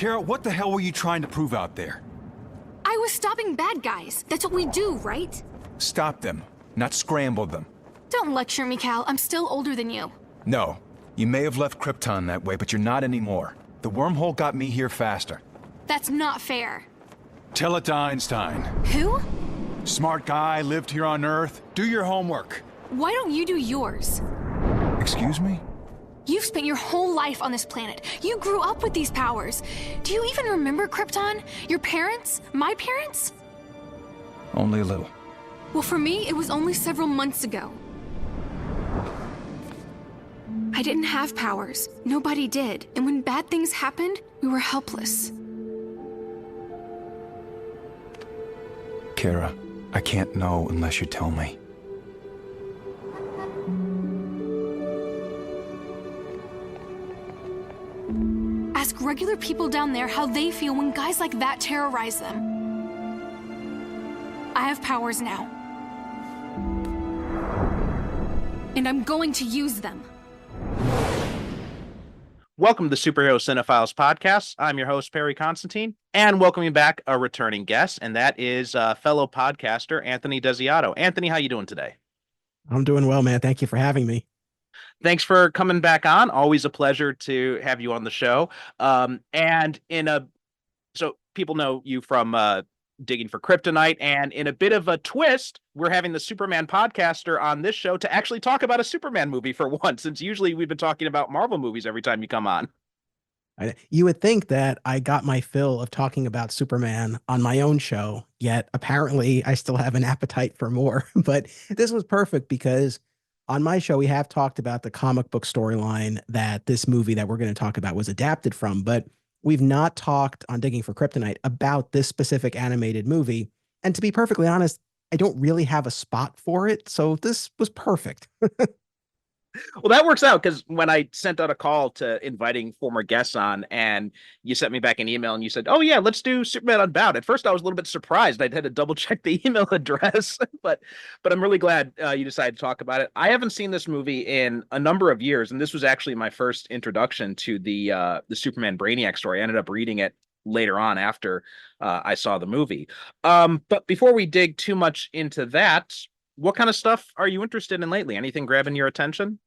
Kara, what the hell were you trying to prove out there? I was stopping bad guys. That's what we do, right? Stop them, not scramble them. Don't lecture me, Cal. I'm still older than you. No, you may have left Krypton that way, but you're not anymore. The wormhole got me here faster. That's not fair. Tell it to Einstein. Who? Smart guy, lived here on Earth. Do your homework. Why don't you do yours? Excuse me? You've spent your whole life on this planet. You grew up with these powers. Do you even remember Krypton? Your parents? My parents? Only a little. Well, for me, it was only several months ago. I didn't have powers. Nobody did. And when bad things happened, we were helpless. Kara, I can't know unless you tell me. Ask regular people down there how they feel when guys like that terrorize them. I have powers now. And I'm going to use them. Welcome to the Superhero Cinephiles podcast. I'm your host, Perry Constantine, and welcoming back a returning guest, and that is fellow podcaster Anthony Desiato. Anthony, how you doing today? I'm doing well, man. Thank you for having me. Thanks for coming back on. Always a pleasure to have you on the show. So people know you from Digging for Kryptonite, and in a bit of a twist, we're having the Superman podcaster on this show to actually talk about a Superman movie for once, since usually we've been talking about Marvel movies every time you come on. You would think that I got my fill of talking about Superman on my own show, yet apparently I still have an appetite for more. But this was perfect because on my show, we have talked about the comic book storyline that this movie that we're going to talk about was adapted from, but we've not talked on Digging for Kryptonite about this specific animated movie. And to be perfectly honest, I don't really have a spot for it. So this was perfect. Well, that works out because when I sent out a call to inviting former guests on and you sent me back an email and you said, oh, yeah, let's do Superman Unbound. At first, I was a little bit surprised. I'd had to double check the email address, but I'm really glad you decided to talk about it. I haven't seen this movie in a number of years, and this was actually my first introduction to the Superman Brainiac story. I ended up reading it later on after I saw the movie. But before we dig too much into that, what kind of stuff are you interested in lately? Anything grabbing your attention?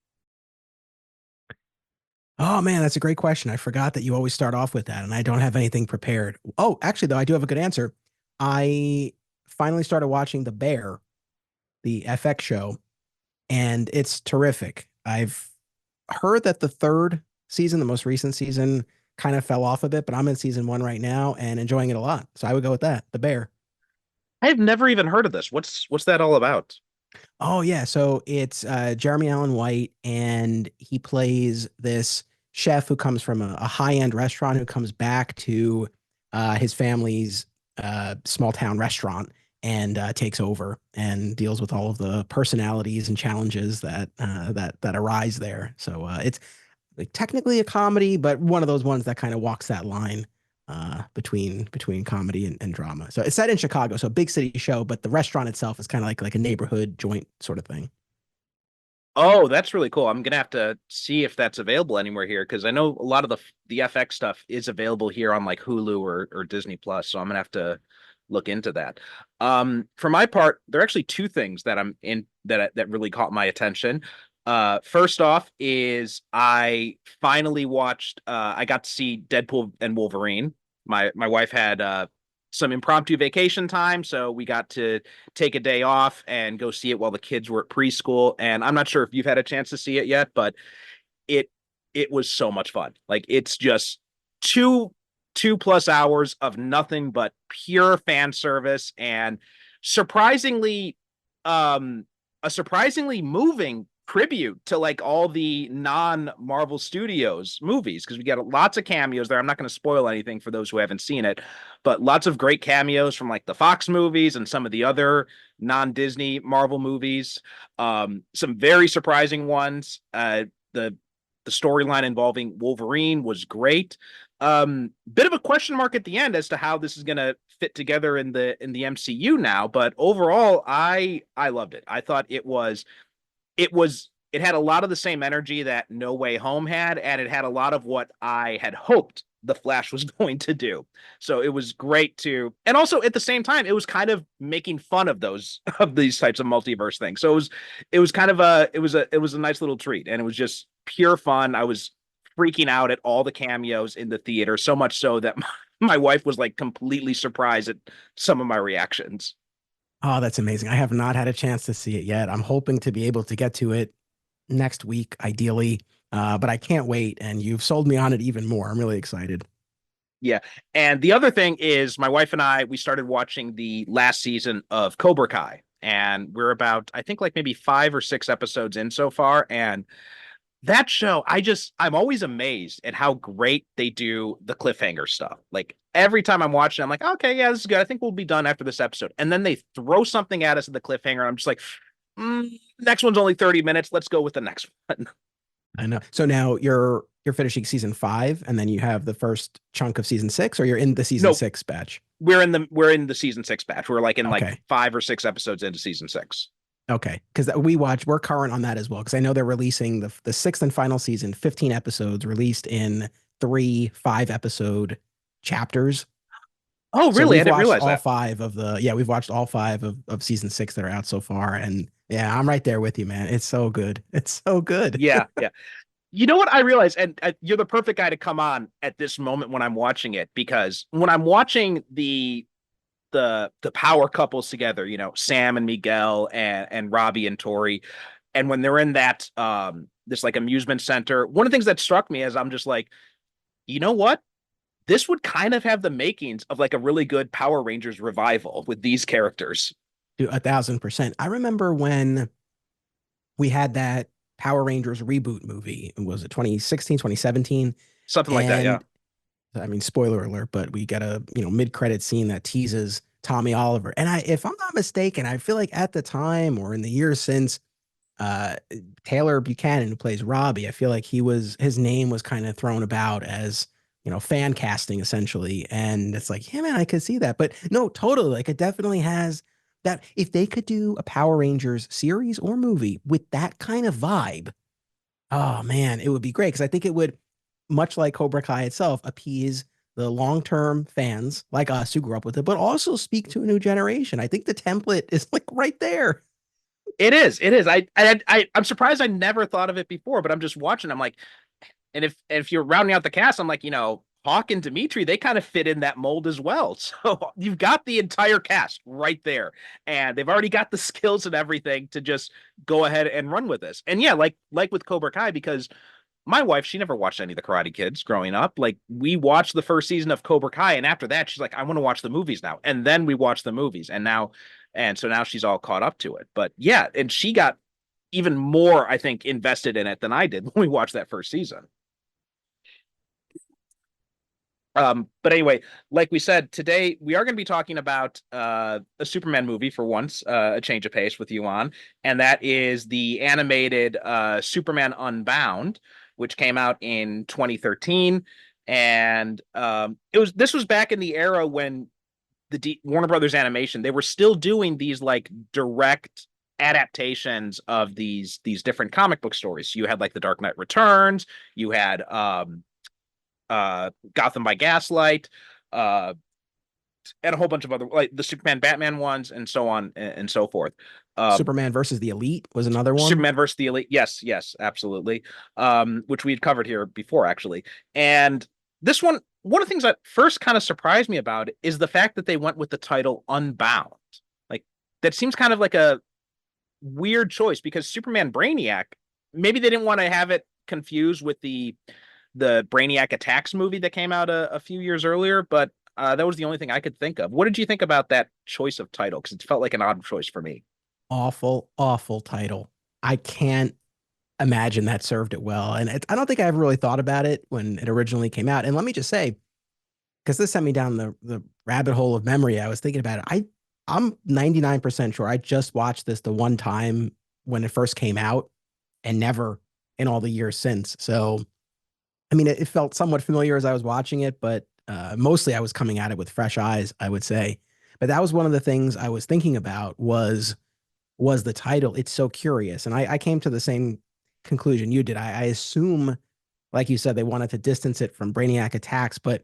Oh, man, that's a great question. I forgot that you always start off with that, and I don't have anything prepared. Oh, actually, though, I do have a good answer. I finally started watching The Bear, the FX show, and it's terrific. I've heard that the third season, the most recent season, kind of fell off a bit, but I'm in season 1 right now and enjoying it a lot. So I would go with that, The Bear. I've never even heard of this. What's that all about? Oh, yeah. So it's Jeremy Allen White, and he plays this chef who comes from a high-end restaurant who comes back to his family's small town restaurant and takes over and deals with all of the personalities and challenges that arise there. So it's like technically a comedy, but one of those ones that kind of walks that line between comedy and drama. So it's set in Chicago, so a big city show, but the restaurant itself is kind of like a neighborhood joint sort of thing. Oh, that's really cool. I'm gonna have to see if that's available anywhere here because I know a lot of the FX stuff is available here on like Hulu or Disney Plus. So I'm gonna have to look into that. For my part, there are actually two things that I'm in that really caught my attention. First off is I finally watched. I got to see Deadpool and Wolverine. My wife had some impromptu vacation time, so we got to take a day off and go see it while the kids were at preschool. And I'm not sure if you've had a chance to see it yet, but it was so much fun. Like it's just two plus hours of nothing but pure fan service and surprisingly a surprisingly moving tribute to like all the non-Marvel Studios movies because we got lots of cameos there. I'm not going to spoil anything for those who haven't seen it, but lots of great cameos from like the Fox movies and some of the other non-Disney Marvel movies. Some very surprising ones. The storyline involving Wolverine was great. Bit of a question mark at the end as to how this is going to fit together in the MCU now, but overall I loved it. I thought it had a lot of the same energy that No Way Home had, and it had a lot of what I had hoped the Flash was going to do. So it was great to, and also at the same time, it was kind of making fun of these types of multiverse things. So it was kind of it was a nice little treat, and it was just pure fun. I was freaking out at all the cameos in the theater, so much so that my wife was like completely surprised at some of my reactions. Oh, that's amazing. I have not had a chance to see it yet. I'm hoping to be able to get to it next week, ideally. But I can't wait. And you've sold me on it even more. I'm really excited. Yeah. And the other thing is my wife and we started watching the last season of Cobra Kai. And we're about, I think, like maybe 5 or 6 episodes in so far. And that show, I'm always amazed at how great they do the cliffhanger stuff. Like every time I'm watching, I'm like, okay, yeah, this is good. I think we'll be done after this episode. And then they throw something at us at the cliffhanger. I'm just like, next one's only 30 minutes. Let's go with the next one. I know. So now you're finishing season 5, and then you have the first chunk of season 6, or you're in the season 6 batch? We're in the season 6 batch. We're like in Okay. like 5 or 6 episodes into season 6. Okay, because we're current on that as well. Because I know they're releasing the 6th and final season, 15 episodes released in 3 5-episode chapters. Oh, really? I didn't realize all that. 5 of we've watched all 5 of season 6 that are out so far, and yeah, I'm right there with you, man. It's so good. It's so good. Yeah, yeah. You know what I realized, and you're the perfect guy to come on at this moment when I'm watching it, because when I'm watching the power couples together, you know, Sam and Miguel and Robbie and Tori, and when they're in that this like amusement center, one of the things that struck me is I'm just like, you know what? This would kind of have the makings of like a really good Power Rangers revival with these characters. Dude, 1,000%. I remember when we had that Power Rangers reboot movie. Was it 2016, 2017? Something like that, yeah. I mean, spoiler alert, but we got a mid-credit scene that teases Tommy Oliver. And if I'm not mistaken, I feel like at the time or in the years since, Taylor Buchanan, who plays Robbie, I feel like his name was kind of thrown about as, fan casting essentially. And it's like, yeah, man, I could see that. But no, totally. Like, it definitely has that. If they could do a Power Rangers series or movie with that kind of vibe, oh man, it would be great. Because I think it would, much like Cobra Kai itself, appease the long-term fans like us who grew up with it, but also speak to a new generation. I think the template is like right there. It is. I'm surprised I never thought of it before, but I'm just watching. I'm like, and if you're rounding out the cast, I'm like, Hawk and Dimitri, they kind of fit in that mold as well. So you've got the entire cast right there, and they've already got the skills and everything to just go ahead and run with this. And yeah, like with Cobra Kai, because my wife, she never watched any of the Karate Kids growing up. Like, we watched the first season of Cobra Kai, and after that, she's like, I want to watch the movies now. And then we watched the movies, and so now she's all caught up to it. But yeah, and she got even more, I think, invested in it than I did when we watched that first season. But anyway, like we said, today we are going to be talking about a Superman movie for once, a change of pace with you on, and that is the animated Superman Unbound, which came out in 2013. And this was back in the era when Warner Brothers Animation, they were still doing these like direct adaptations of these different comic book stories. You had like The Dark Knight Returns, you had Gotham by Gaslight, and a whole bunch of other, like the Superman Batman ones, and so on and so forth. Superman versus the Elite was another one. Superman versus the Elite, yes, absolutely. Which we had covered here before, actually. And this one of the things that first kind of surprised me about it is the fact that they went with the title Unbound. Like, that seems kind of like a weird choice, because Superman Brainiac, maybe they didn't want to have it confused with the Brainiac Attacks movie that came out a few years earlier, but that was the only thing I could think of. What did you think about that choice of title? Because it felt like an odd choice for me. Awful title. I can't imagine that served it well. And I don't think I ever really thought about it when it originally came out. And let me just say, because this sent me down the rabbit hole of memory, I was thinking about it. I'm 99% sure I just watched this the one time when it first came out, and never in all the years since. So, I mean, it felt somewhat familiar as I was watching it, but mostly I was coming at it with fresh eyes, I would say. But that was one of the things I was thinking about was the title. It's so curious. And I came to the same conclusion you did. I assume Like you said, they wanted to distance it from Brainiac attacks, but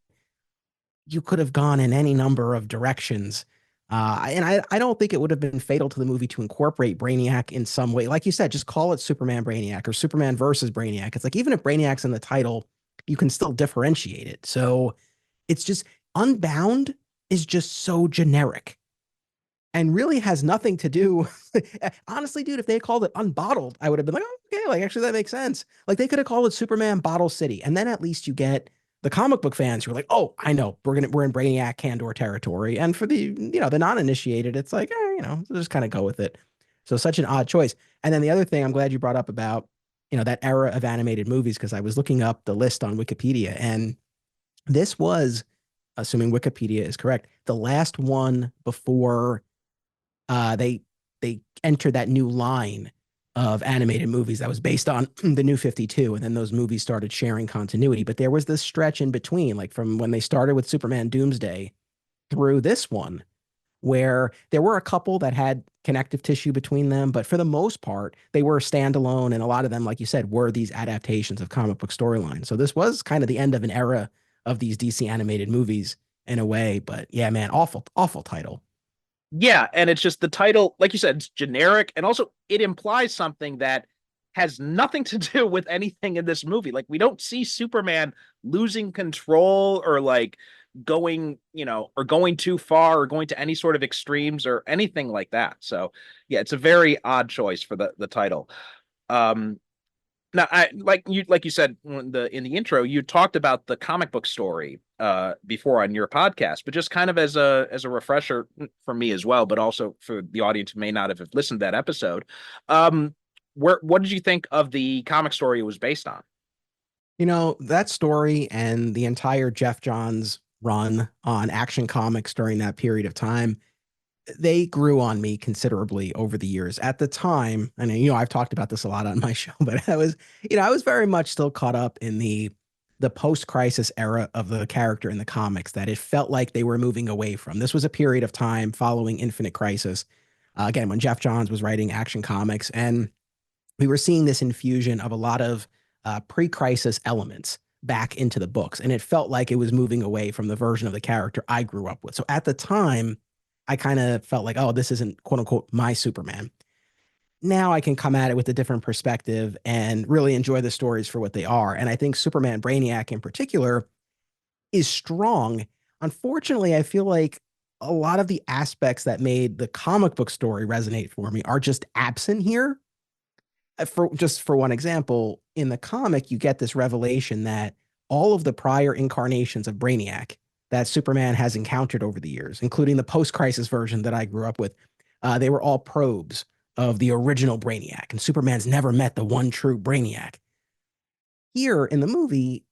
you could have gone in any number of directions. And I don't think it would have been fatal to the movie to incorporate Brainiac in some way. Like you said, just call it Superman Brainiac or Superman versus Brainiac. It's like, even if Brainiac's in the title, you can still differentiate it. So it's just, Unbound is just so generic and really has nothing to do. Honestly, dude, if they had called it Unbottled, I would have been like, oh, okay, like actually that makes sense. Like they could have called it Superman Bottle City, and then at least you get the comic book fans who are like, oh, I know we're in Brainiac Candor territory, and for the the non-initiated, it's like, just kind of go with it. So such an odd choice. And then the other thing I'm glad you brought up about that era of animated movies, because I was looking up the list on Wikipedia, and this was, assuming Wikipedia is correct, the last one before they entered that new line of animated movies that was based on the New 52, and then those movies started sharing continuity. But there was this stretch in between, like from when they started with Superman Doomsday through this one, where there were a couple that had connective tissue between them, but for the most part, they were standalone, and a lot of them, like you said, were these adaptations of comic book storylines. So this was kind of the end of an era of these DC animated movies in a way. But yeah, man, awful, awful title. Yeah, and it's just the title, like you said, it's generic, and also it implies something that has nothing to do with anything in this movie. Like we don't see Superman losing control or like going, or going too far or going to any sort of extremes or anything like that. So yeah, it's a very odd choice for the title. Um, Now, I like you said in the intro, you talked about the comic book story before on your podcast, but just kind of as a refresher for me as well, but also for the audience who may not have listened to that episode. What did you think of the comic story it was based on? That story and the entire Geoff Johns run on Action Comics during that period of time, they grew on me considerably over the years. At the time, and I've talked about this a lot on my show, but I was very much still caught up in the post-crisis era of the character in the comics that it felt like they were moving away from. This was a period of time following Infinite Crisis, again, when Geoff Johns was writing Action Comics, and we were seeing this infusion of a lot of pre-crisis elements back into the books, and it felt like it was moving away from the version of the character I grew up with. So at the time, I kind of felt like, oh, this isn't quote unquote my Superman. Now I can come at it with a different perspective and really enjoy the stories for what they are. And I think Superman Brainiac in particular is strong. Unfortunately, I feel like a lot of the aspects that made the comic book story resonate for me are just absent here. For one example, in the comic, you get this revelation that all of the prior incarnations of Brainiac that Superman has encountered over the years, including the post-crisis version that I grew up with, they were all probes of the original Brainiac, and Superman's never met the one true Brainiac. Here in the movie,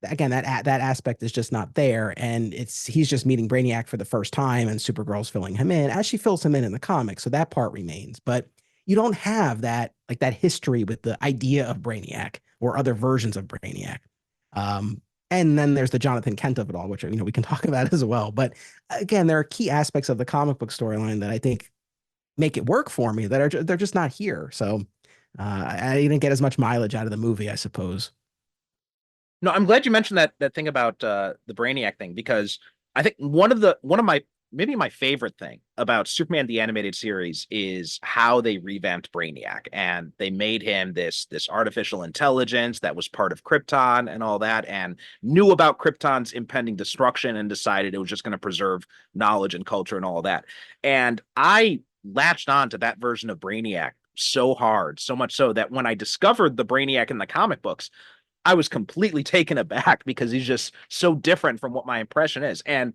again, that aspect is just not there, and he's just meeting Brainiac for the first time, and Supergirl's filling him in as she fills him in the comic, so that part remains. But you don't have that history with the idea of Brainiac or other versions of Brainiac. And then there's the Jonathan Kent of it all, which we can talk about as well. But again, there are key aspects of the comic book storyline that I think make it work for me that they're just not here. So I didn't get as much mileage out of the movie, I suppose. No, I'm glad you mentioned that thing about the Brainiac thing, because I think one of my maybe my favorite thing about Superman the animated series is how they revamped Brainiac, and they made him this artificial intelligence that was part of Krypton and all that, and knew about Krypton's impending destruction and decided it was just going to preserve knowledge and culture and all that. And I latched on to that version of Brainiac so hard, so much so that when I discovered the Brainiac in the comic books, I was completely taken aback because he's just so different from what my impression is. And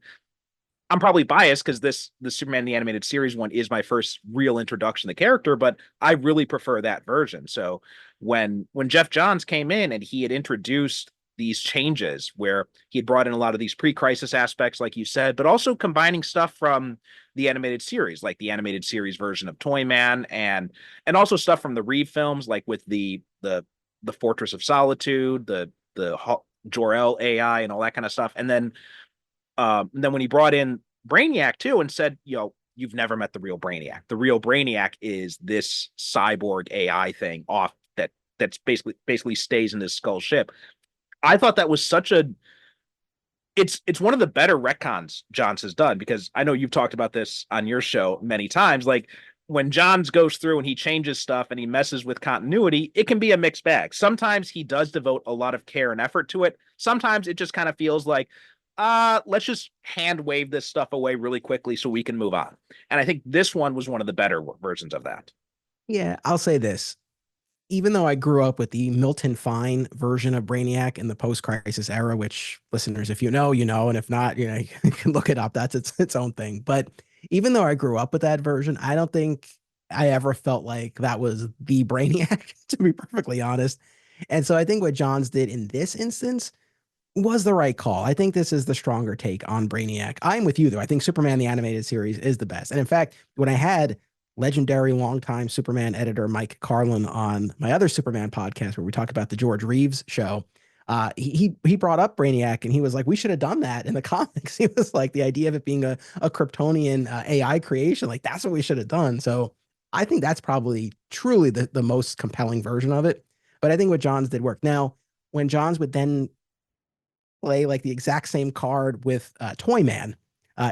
I'm probably biased because the Superman the animated series one is my first real introduction to the character, but I really prefer that version. So when Geoff Johns came in and he had introduced these changes where he had brought in a lot of these pre-crisis aspects, like you said, but also combining stuff from the animated series, like the animated series version of Toyman, and also stuff from the Reeve films, like with the Fortress of Solitude, the Jor-El AI and all that kind of stuff. And then when he brought in Brainiac too and said, you've never met the real Brainiac. The real Brainiac is this cyborg AI thing that's basically stays in this skull ship. I thought that was such a it's one of the better retcons Johns has done, because I know you've talked about this on your show many times. Like when Johns goes through and he changes stuff and he messes with continuity, it can be a mixed bag. Sometimes he does devote a lot of care and effort to it. Sometimes it just kind of feels like, let's just hand wave this stuff away really quickly so we can move on. And I think this one was one of the better versions of that. Yeah, I'll say this. Even though I grew up with the Milton Fine version of Brainiac in the post-crisis era, which listeners, if you know, you know, and if not, you know, you can look it up. That's its own thing. But even though I grew up with that version, I don't think I ever felt like that was the Brainiac, to be perfectly honest. And so I think what Johns did in this instance was the right call. I think this is the stronger take on Brainiac. I'm with you, though. I think Superman the Animated Series is the best. And in fact, when I had legendary longtime Superman editor Mike Carlin on my other Superman podcast where we talk about the George Reeves show, he brought up Brainiac and he was like, we should have done that in the comics. He was like, the idea of it being a Kryptonian AI creation, like that's what we should have done. So I think that's probably truly the most compelling version of it. But I think what Johns did work. Now, when Johns would then play like the exact same card with Toyman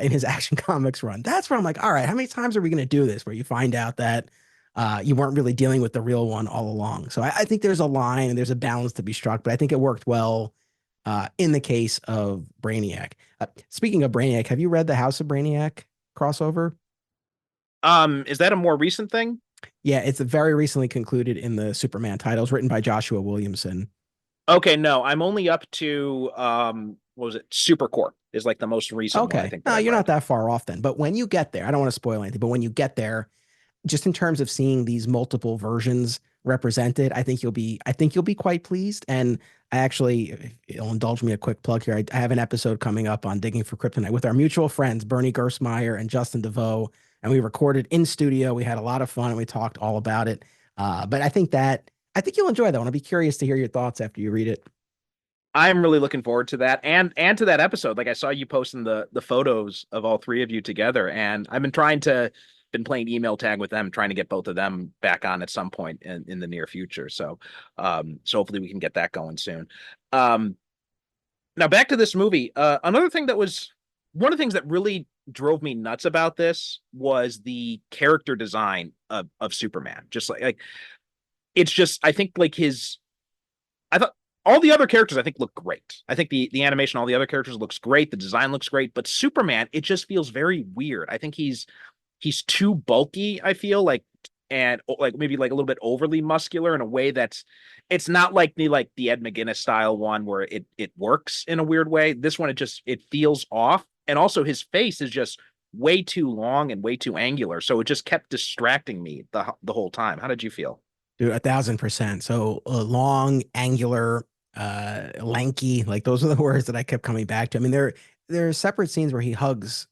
in his Action Comics run. That's where I'm like, all right, how many times are we going to do this where you find out that you weren't really dealing with the real one all along? So I think there's a line and there's a balance to be struck, but I think it worked well in the case of Brainiac. Speaking of Brainiac, have you read the House of Brainiac crossover? Is that a more recent thing? Yeah, it's very recently concluded in the Superman titles, written by Joshua Williamson. Okay, no, I'm only up to what was it? Supercorp is like the most recent one, I Okay. think. No, you're not that far off then. But when you get there, I don't want to spoil anything, but when you get there, just in terms of seeing these multiple versions represented, I think you'll be quite pleased. And I actually, if you'll indulge me a quick plug here. I have an episode coming up on Digging for Kryptonite with our mutual friends, Bernie Gersmeyer and Justin DeVoe. And we recorded in studio. We had a lot of fun and we talked all about it. But I think you'll enjoy that one. I'll be curious to hear your thoughts after you read it. I'm really looking forward to that, and to that episode. Like I saw you posting the photos of all three of you together, and I've been playing email tag with them, trying to get both of them back on at some point in the near future. So hopefully we can get that going soon. Now back to this movie. Another thing that was one of the things that really drove me nuts about this was the character design of Superman. Just like it's just, I think like I thought all the other characters I think look great. I think the animation, all the other characters looks great. The design looks great, but Superman, it just feels very weird. I think he's too bulky, I feel like, and like maybe like a little bit overly muscular in a way it's not like the Ed McGuinness style one where it works in a weird way. This one, it feels off. And also his face is just way too long and way too angular. So it just kept distracting me the whole time. How did you feel? Dude, 1,000%. So long, angular, lanky, like those are the words that I kept coming back to. I mean, there are separate scenes where he hugs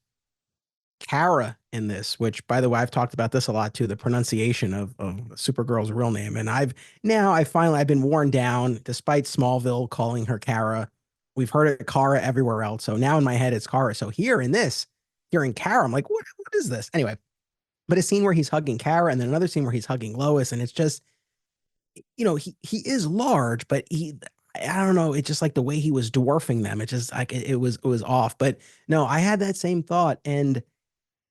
Kara in this, which by the way, I've talked about this a lot too, the pronunciation of Supergirl's real name. And I've been worn down despite Smallville calling her Kara. We've heard it Kara everywhere else. So now in my head, it's Kara. So here in this, hearing Kara, I'm like, what is this? Anyway, but a scene where he's hugging Kara and then another scene where he's hugging Lois. And it's just, he is large, but I don't know. It's just like the way he was dwarfing them. It just like, it was off, but no, I had that same thought. And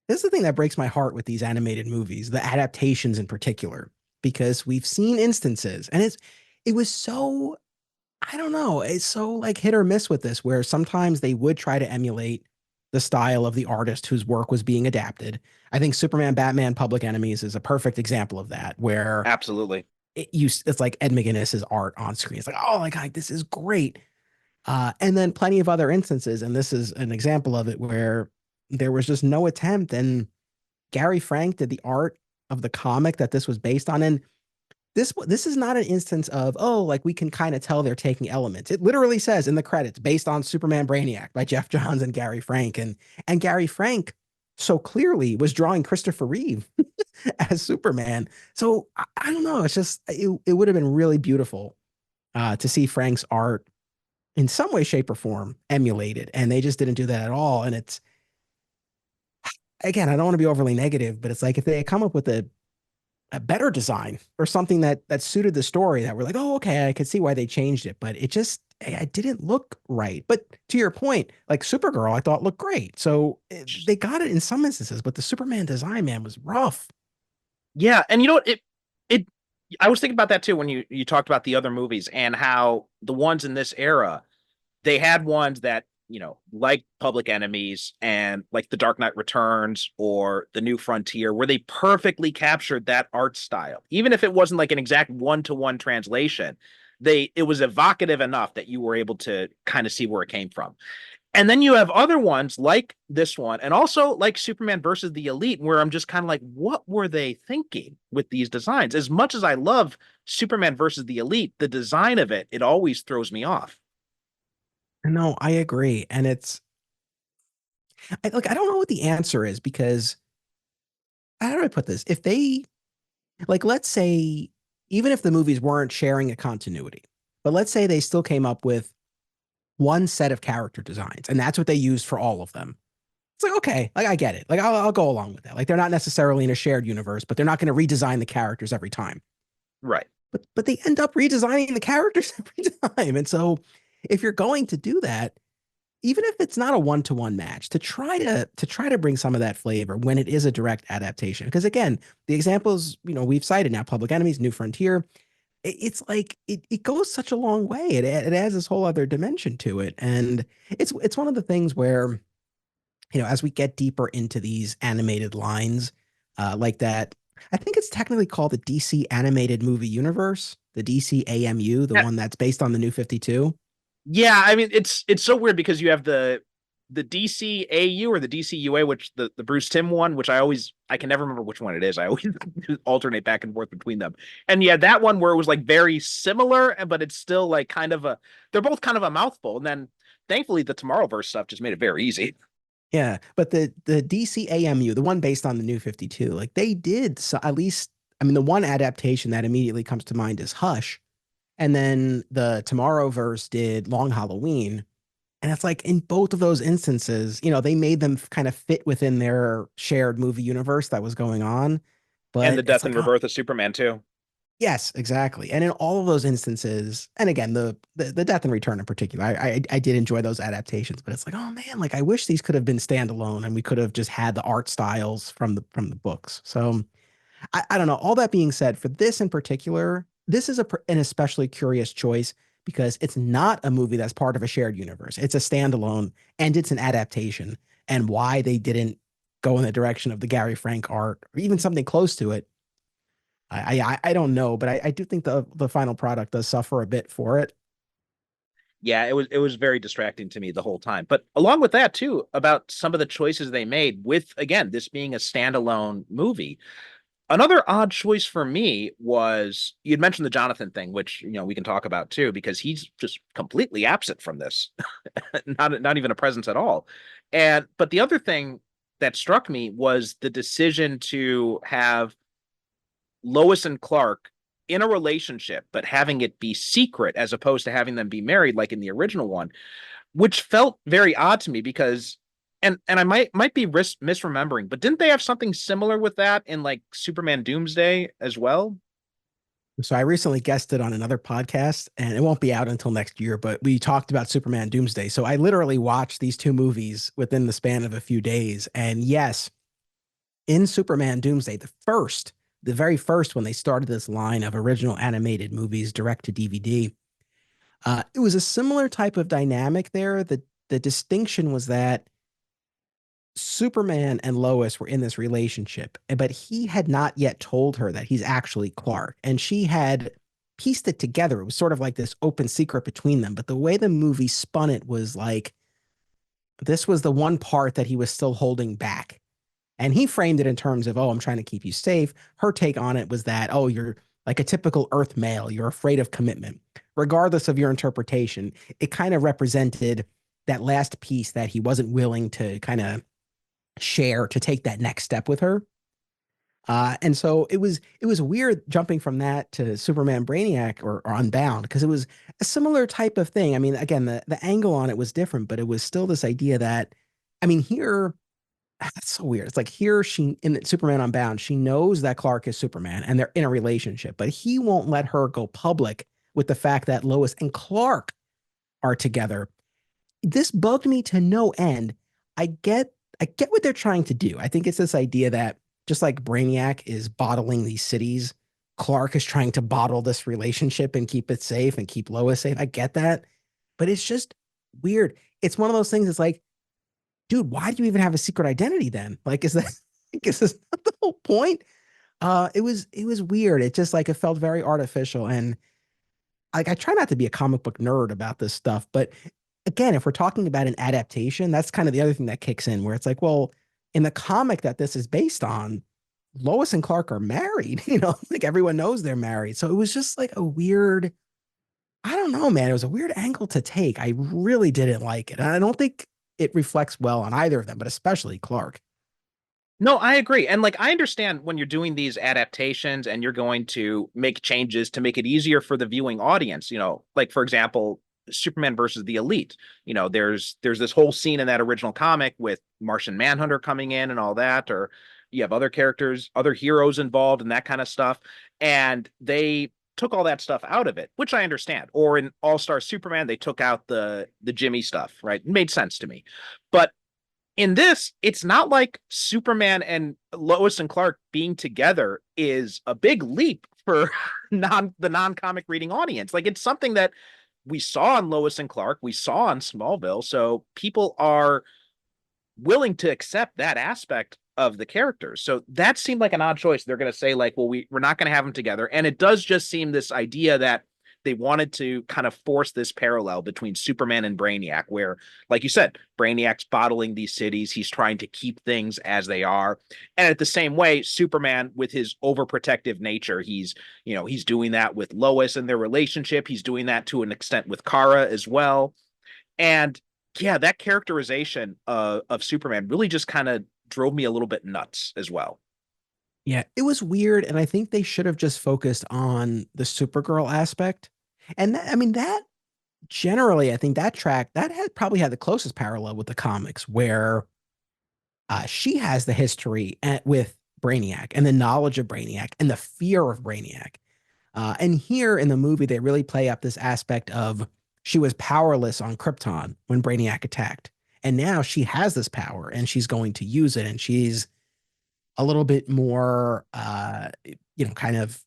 this is the thing that breaks my heart with these animated movies, the adaptations in particular, because we've seen instances and it was so, I don't know. It's so like hit or miss with this, where sometimes they would try to emulate the style of the artist whose work was being adapted. I think Superman, Batman, Public Enemies is a perfect example of that, where Absolutely. it's like Ed McGuinness's art on screen. It's like, oh my God, this is great. And then plenty of other instances. And this is an example of it where there was just no attempt. And Gary Frank did the art of the comic that this was based on. And this is not an instance of, oh, like we can kind of tell they're taking elements. It literally says in the credits, based on Superman Brainiac by Geoff Johns and Gary Frank. And Gary Frank so clearly was drawing Christopher Reeve as Superman. So I don't know. It's just, it would have been really beautiful to see Frank's art in some way, shape, or form emulated. And they just didn't do that at all. And it's, again, I don't want to be overly negative, but it's like if they had come up with a better design or something that suited the story, that we're like, oh, okay, I could see why they changed it. But it just, it didn't look right. But to your point, like Supergirl, I thought looked great. So they got it in some instances, but the Superman design, man, was rough. Yeah, and you know what? It I was thinking about that too when you talked about the other movies and how the ones in this era, they had ones that, like Public Enemies and like The Dark Knight Returns or The New Frontier, where they perfectly captured that art style. Even if it wasn't like an exact one-to-one translation, it was evocative enough that you were able to kind of see where it came from. And then you have other ones like this one, and also like Superman versus the Elite, where I'm just kind of like, what were they thinking with these designs? As much as I love Superman versus the Elite, the design of it always throws me off. No, I agree. And I don't know what the answer is because how do I put this? If they, like, let's say, even if the movies weren't sharing a continuity, but let's say they still came up with one set of character designs and that's what they used for all of them. It's like, okay, like I get it. Like I'll go along with that. Like they're not necessarily in a shared universe, but they're not going to redesign the characters every time. Right. But they end up redesigning the characters every time. And so if you're going to do that, even if it's not a one-to-one match, to try to bring some of that flavor when it is a direct adaptation. Because again, the examples, we've cited now, Public Enemies, New Frontier, it's like it goes such a long way. It adds this whole other dimension to it. And it's one of the things where, as we get deeper into these animated lines, like that, I think it's technically called the DC Animated Movie Universe, the DC AMU, the one that's based on the New 52. Yeah, I mean it's so weird because you have the DCAU or the DCUA, which the Bruce Timm one, which I can never remember which one it is. I always alternate back and forth between them. And yeah, that one where it was like very similar, but it's still like they're both kind of a mouthful. And then thankfully the Tomorrowverse stuff just made it very easy. Yeah, but the DCAMU, the one based on the New 52, like they did so at least, I mean, the one adaptation that immediately comes to mind is Hush. And then the Tomorrowverse did Long Halloween. And it's like in both of those instances, they made them kind of fit within their shared movie universe that was going on. And the But it's death and like, oh, rebirth of Superman too. yes, exactly. And in all of those instances, and again, the Death and Return in particular, I did enjoy those adaptations, but it's like, oh man, like I wish these could have been standalone and we could have just had the art styles from the books. So I don't know. All that being said, for this in particular, this is an especially curious choice because it's not a movie that's part of a shared universe. It's a standalone and it's an adaptation. And why they didn't go in the direction of the Gary Frank art or even something close to it, I don't know. But I do think the final product does suffer a bit for it. Yeah, it was very distracting to me the whole time. But along with that too, about some of the choices they made with, again, this being a standalone movie. Another odd choice for me was you'd mentioned the Jonathan thing, which we can talk about too, because he's just completely absent from this, not even a presence at all. But the other thing that struck me was the decision to have Lois and Clark in a relationship, but having it be secret as opposed to having them be married, like in the original one, which felt very odd to me because and I might be misremembering, but didn't they have something similar with that in like Superman Doomsday as well? So I recently guested on another podcast, and it won't be out until next year, but we talked about Superman Doomsday. So I literally watched these two movies within the span of a few days. And yes, in Superman Doomsday, the very first when they started this line of original animated movies direct to DVD, it was a similar type of dynamic there. The distinction was that Superman and Lois were in this relationship, but he had not yet told her that he's actually Clark. And she had pieced it together. It was sort of like this open secret between them. But the way the movie spun it was like this was the one part that he was still holding back. And he framed it in terms of, oh, I'm trying to keep you safe. Her take on it was that, oh, you're like a typical Earth male. You're afraid of commitment. Regardless of your interpretation, it kind of represented that last piece that he wasn't willing to kind of share to take that next step with her. And so it was weird jumping from that to Superman Brainiac or Unbound because it was a similar type of thing. I mean, again, the angle on it was different, but it was still this idea that, I mean, here that's so weird. It's like here she in Superman Unbound, she knows that Clark is Superman and they're in a relationship, but he won't let her go public with the fact that Lois and Clark are together. This bugged me to no end. I get what they're trying to do. I think it's this idea that just like Brainiac is bottling these cities, Clark is trying to bottle this relationship and keep it safe and keep Lois safe. I get that, but it's just weird. It's one of those things. It's like, dude, why do you even have a secret identity then? Like, is that is this not the whole point? It was weird. It just like it felt very artificial. And like I try not to be a comic book nerd about this stuff, but again, if we're talking about an adaptation, that's kind of the other thing that kicks in where it's like, well, in the comic that this is based on, Lois and Clark are married, like everyone knows they're married. So it was just like a weird, I don't know, man. It was a weird angle to take. I really didn't like it. And I don't think it reflects well on either of them, but especially Clark. No, I agree. And like I understand when you're doing these adaptations and you're going to make changes to make it easier for the viewing audience, like for example, Superman versus the Elite. There's this whole scene in that original comic with Martian Manhunter coming in and all that, or you have other characters, other heroes involved and that kind of stuff. And they took all that stuff out of it, which I understand. Or in All-Star Superman, they took out the Jimmy stuff, right? It made sense to me. But in this, it's not like Superman and Lois and Clark being together is a big leap for the non-comic reading audience. Like it's something that we saw on Lois and Clark, we saw on Smallville, so people are willing to accept that aspect of the characters. So that seemed like an odd choice. They're going to say like, well, we're not going to have them together. And it does just seem this idea that they wanted to kind of force this parallel between Superman and Brainiac, where, like you said, Brainiac's bottling these cities. He's trying to keep things as they are. And at the same way, Superman, with his overprotective nature, he's doing that with Lois and their relationship. He's doing that to an extent with Kara as well. And yeah, that characterization of Superman really just kind of drove me a little bit nuts as well. Yeah, it was weird. And I think they should have just focused on the Supergirl aspect. And that, I mean, that generally, I think that track that had probably had the closest parallel with the comics where she has the history with Brainiac and the knowledge of Brainiac and the fear of Brainiac. And here in the movie, they really play up this aspect of she was powerless on Krypton when Brainiac attacked. And now she has this power and she's going to use it. And she's a little bit more, kind of,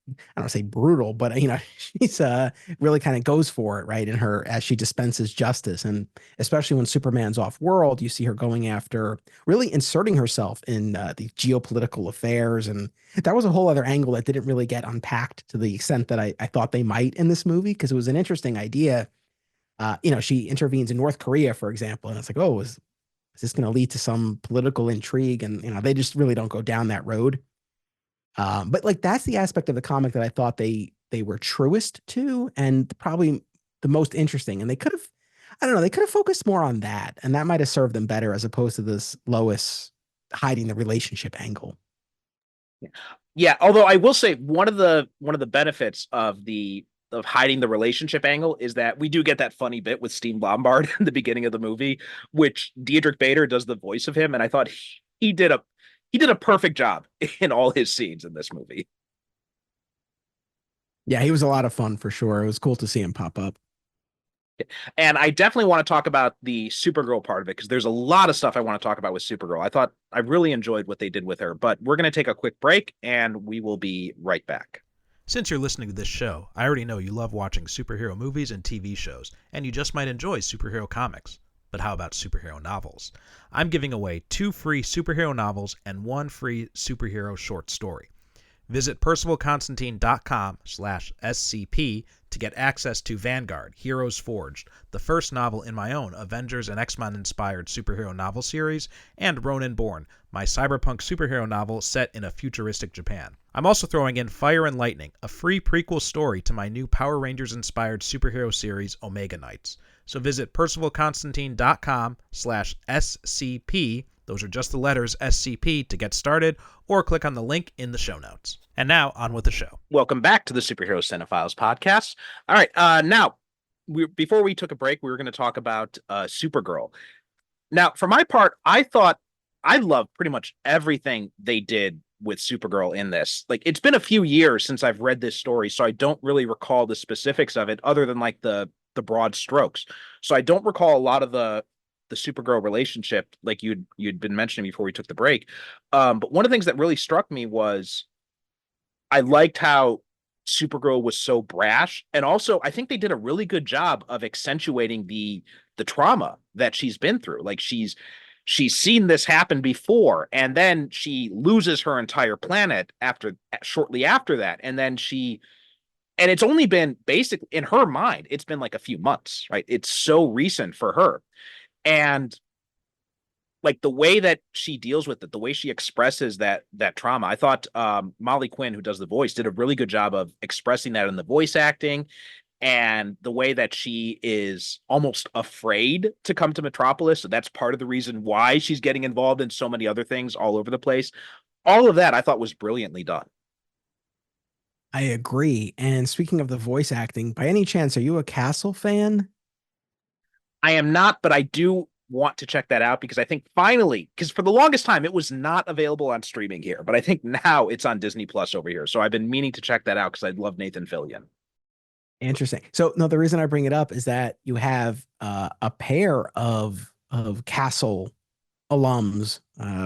I don't want to say brutal, but, she's really kind of goes for it, right? In her, as she dispenses justice. And especially when Superman's off world, you see her going after really inserting herself in these geopolitical affairs. And that was a whole other angle that didn't really get unpacked to the extent that I thought they might in this movie, because it was an interesting idea. She intervenes in North Korea, for example, and it's like, oh, is this going to lead to some political intrigue? And, they just really don't go down that road. But like, that's the aspect of the comic that I thought they were truest to, and probably the most interesting. And they could have, I don't know, they could have focused more on that. And that might have served them better as opposed to this Lois hiding the relationship angle. Yeah. Although I will say one of the benefits of hiding the relationship angle is that we do get that funny bit with Steve Lombard in the beginning of the movie, which Diedrich Bader does the voice of him. And I thought he did a perfect job in all his scenes in this movie. Yeah, he was a lot of fun for sure. It was cool to see him pop up. And I definitely want to talk about the Supergirl part of it, because there's a lot of stuff I want to talk about with Supergirl. I thought I really enjoyed what they did with her, but we're going to take a quick break and we will be right back. Since you're listening to this show, I already know you love watching superhero movies and TV shows, and you just might enjoy superhero comics. But how about superhero novels? I'm giving away 2 free superhero novels and 1 free superhero short story. Visit percivalconstantine.com/SCP to get access to Vanguard, Heroes Forged, the first novel in my own Avengers and X-Men inspired superhero novel series, and Ronin Born, my cyberpunk superhero novel set in a futuristic Japan. I'm also throwing in Fire and Lightning, a free prequel story to my new Power Rangers inspired superhero series Omega Knights. So visit percivalconstantine.com/SCP, those are just the letters SCP, to get started, or click on the link in the show notes. And now, on with the show. Welcome back to the Superhero Cinephiles podcast. All right, now, before we took a break, we were going to talk about Supergirl. Now, for my part, I thought I loved pretty much everything they did with Supergirl in this. Like, it's been a few years since I've read this story, so I don't really recall the specifics of it, other than like the the broad strokes. So I don't recall a lot of the Supergirl relationship like you'd been mentioning before we took the break. But one of the things that really struck me was I liked how Supergirl was so brash, and also I think they did a really good job of accentuating the trauma that she's been through. Like she's seen this happen before, and then she loses her entire planet shortly after that, and it's only been basically in her mind, it's been like a few months, right? It's so recent for her. And like the way that she deals with it, the way she expresses that trauma. I thought Molly Quinn, who does the voice, did a really good job of expressing that in the voice acting, and the way that she is almost afraid to come to Metropolis. So that's part of the reason why she's getting involved in so many other things all over the place. All of that I thought was brilliantly done. I agree. And speaking of the voice acting, by any chance, are you a Castle fan? I am not, but I do want to check that out because I think finally, because for the longest time it was not available on streaming here, but I think now it's on Disney Plus over here. So I've been meaning to check that out because I love Nathan Fillion. Interesting. So no, the reason I bring it up is that you have a pair of Castle alums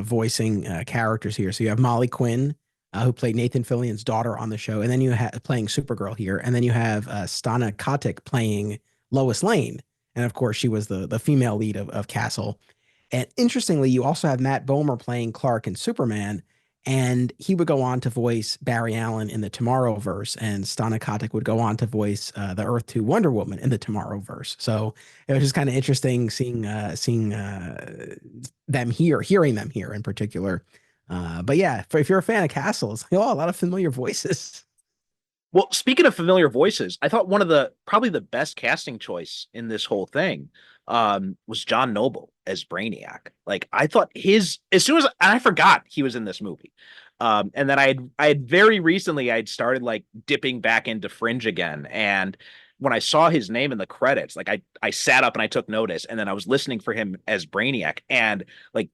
voicing characters here. So you have Molly Quinn, who played Nathan Fillion's daughter on the show, and then you have playing Supergirl here, and then you have Stana Katic playing Lois Lane, and of course she was the female lead of Castle. And interestingly, you also have Matt Bomer playing Clark and Superman, and he would go on to voice Barry Allen in the Tomorrowverse, and Stana Katic would go on to voice the Earth 2 Wonder Woman in the Tomorrowverse. So it was just kind of interesting seeing them here, hearing them here in particular. But yeah, if you're a fan of Castle, it's like, oh, a lot of familiar voices. Well, speaking of familiar voices, I thought one of probably the best casting choice in this whole thing was John Noble as Brainiac. Like I thought as soon as I forgot he was in this movie. And then I had very recently I'd started like dipping back into Fringe again. And when I saw his name in the credits, like I sat up and I took notice, and then I was listening for him as Brainiac, and like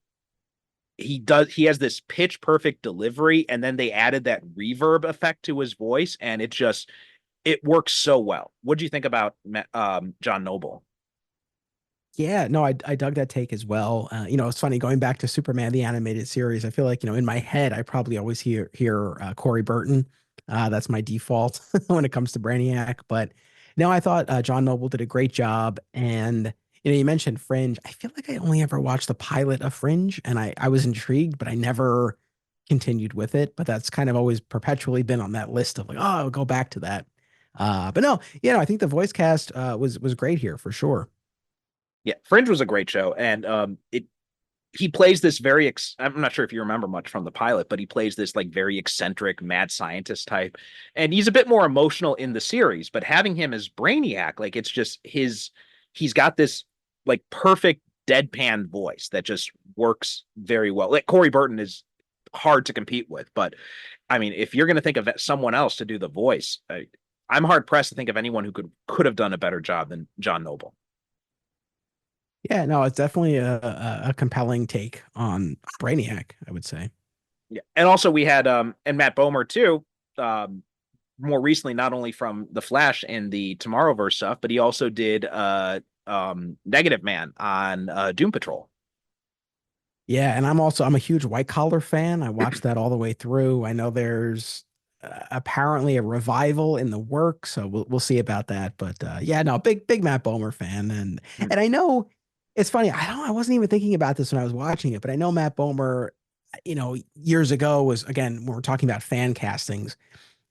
he has this pitch perfect delivery, and then they added that reverb effect to his voice, and it works so well. What do you think about John Noble? Yeah, no, I dug that take as well. It's funny going back to Superman the animated series. I feel like in my head I probably always hear Corey Burton. That's my default when it comes to Brainiac. But no, I thought John Noble did a great job. And you mentioned Fringe. I feel like I only ever watched the pilot of Fringe, and I was intrigued, but I never continued with it. But that's kind of always perpetually been on that list of like, oh, I'll go back to that. But no, I think the voice cast was great here for sure. Yeah, Fringe was a great show, and he plays this I'm not sure if you remember much from the pilot, but he plays this like very eccentric mad scientist type, and he's a bit more emotional in the series. But having him as Brainiac, like it's just he's got this like perfect deadpan voice that just works very well. Like Corey Burton is hard to compete with, but I mean, if you're going to think of someone else to do the voice, I'm hard pressed to think of anyone who could have done a better job than John Noble. Yeah, no, it's definitely a compelling take on Brainiac, I would say. Yeah, and also we had and Matt Bomer too. More recently, not only from The Flash and the Tomorrowverse stuff, but he also did Negative Man on Doom Patrol. Yeah, and I'm a huge White Collar fan. I watched that all the way through. I know there's apparently a revival in the works, so we'll see about that. But yeah, no, big Matt Bomer fan, and I know it's funny. I wasn't even thinking about this when I was watching it, but I know Matt Bomer, years ago was, again, when we're talking about fan castings.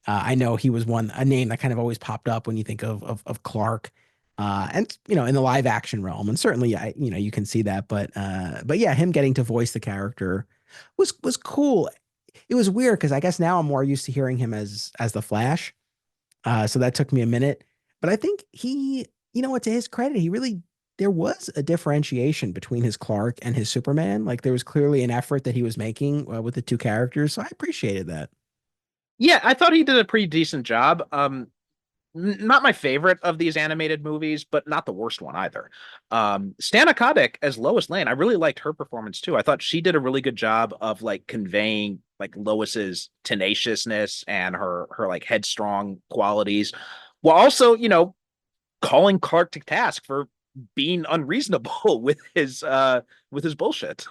I know he was a name that kind of always popped up when you think of Clark, and in the live action realm, and certainly you can see that, but yeah, him getting to voice the character was cool. It was weird because I guess now I'm more used to hearing him as the Flash, so that took me a minute, but I think he, to his credit, there was a differentiation between his Clark and his Superman. Like there was clearly an effort that he was making with the two characters, so I appreciated that. Yeah, I thought he did a pretty decent job. Not my favorite of these animated movies, but not the worst one either. Stana Katic as Lois Lane, I really liked her performance too. I thought she did a really good job of like conveying like Lois's tenaciousness and her like headstrong qualities, while also calling Clark to task for being unreasonable with his bullshit.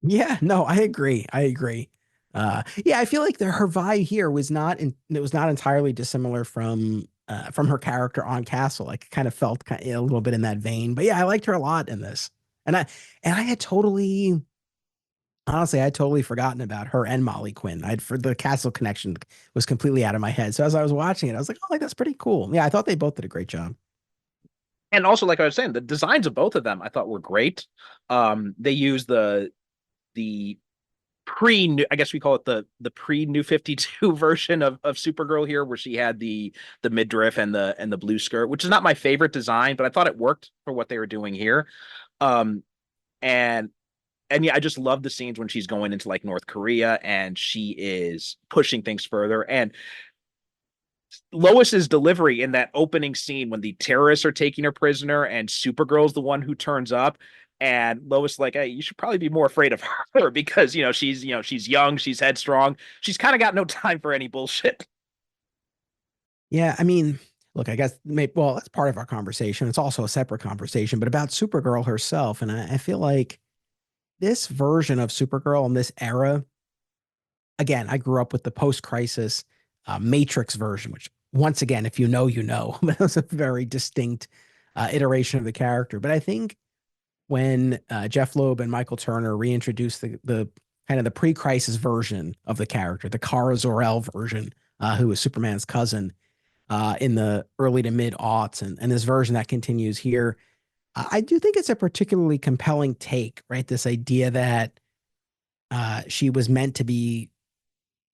Yeah, no, I agree. I agree. Yeah, I feel like her vibe here was not it was not entirely dissimilar from her character on Castle. Like, it kind of felt a little bit in that vein. But yeah, I liked her a lot in this. And I had totally honestly, I had totally forgotten about her and Molly Quinn. I'd for the Castle connection was completely out of my head. So as I was watching it, I was like, oh, like that's pretty cool. Yeah, I thought they both did a great job. And also, like I was saying, the designs of both of them I thought were great. They use the pre I guess we call it the pre New 52 version of Supergirl here, where she had the midriff and the blue skirt, which is not my favorite design, but I thought it worked for what they were doing here. Um, and yeah, I just love the scenes when she's going into like North Korea and she is pushing things further. And Lois's delivery in that opening scene when the terrorists are taking her prisoner and Supergirl's the one who turns up, and Lois like, hey, you should probably be more afraid of her because she's young, she's headstrong, she's kind of got no time for any bullshit. Yeah, I mean, look, I guess maybe, well, that's part of our conversation. It's also a separate conversation, but about Supergirl herself. And I feel like this version of Supergirl in this era, again, I grew up with the post-crisis Matrix version, which once again, if you know, you know, but it was a very distinct iteration of the character. But I think when Jeff Loeb and Michael Turner reintroduced the kind of the pre-crisis version of the character, the Kara Zor-El version, who was Superman's cousin in the early to mid aughts, and this version that continues here, I do think it's a particularly compelling take, right? This idea that she was meant to be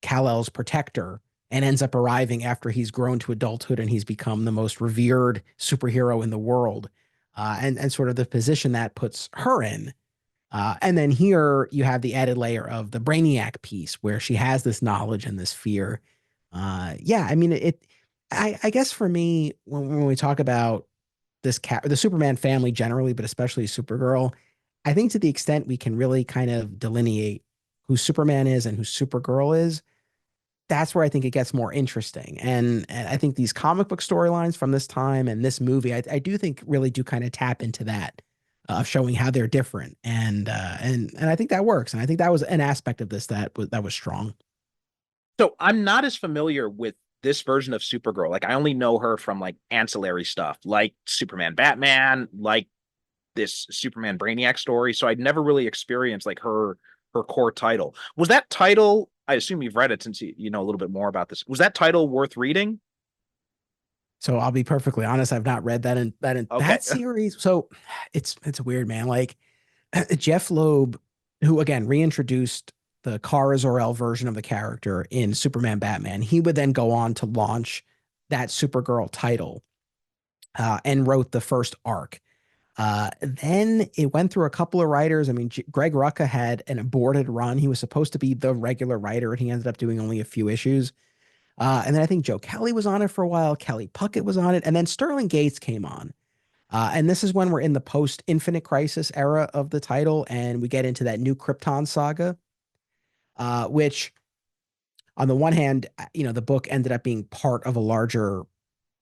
Kal-El's protector and ends up arriving after he's grown to adulthood and he's become the most revered superhero in the world, and sort of the position that puts her in. And then here you have the added layer of the Brainiac piece where she has this knowledge and this fear. Yeah, I mean, I guess for me, when we talk about the Superman family generally, but especially Supergirl, I think to the extent we can really kind of delineate who Superman is and who Supergirl is, that's where I think it gets more interesting. And I think these comic book storylines from this time and this movie, I do think really do kind of tap into that of showing how they're different. And I think that works. And I think that was an aspect of this that was strong. So I'm not as familiar with this version of Supergirl. Like, I only know her from like ancillary stuff, like Superman Batman, like this Superman Brainiac story. So I'd never really experienced like her core title. Was that title, I assume you've read it since you know a little bit more about this. Was that title worth reading? So I'll be perfectly honest, I've not read Okay. that series. So it's weird, man. Like Jeff Loeb, who again reintroduced the Kara Zor-El version of the character in Superman Batman, he would then go on to launch that Supergirl title and wrote the first arc. Then it went through a couple of writers. I mean, Greg Rucka had an aborted run. He was supposed to be the regular writer, and he ended up doing only a few issues. And then I think Joe Kelly was on it for a while. Kelly Puckett was on it. And then Sterling Gates came on. And this is when we're in the post Infinite Crisis era of the title. And we get into that new Krypton saga, which on the one hand, the book ended up being part of a larger,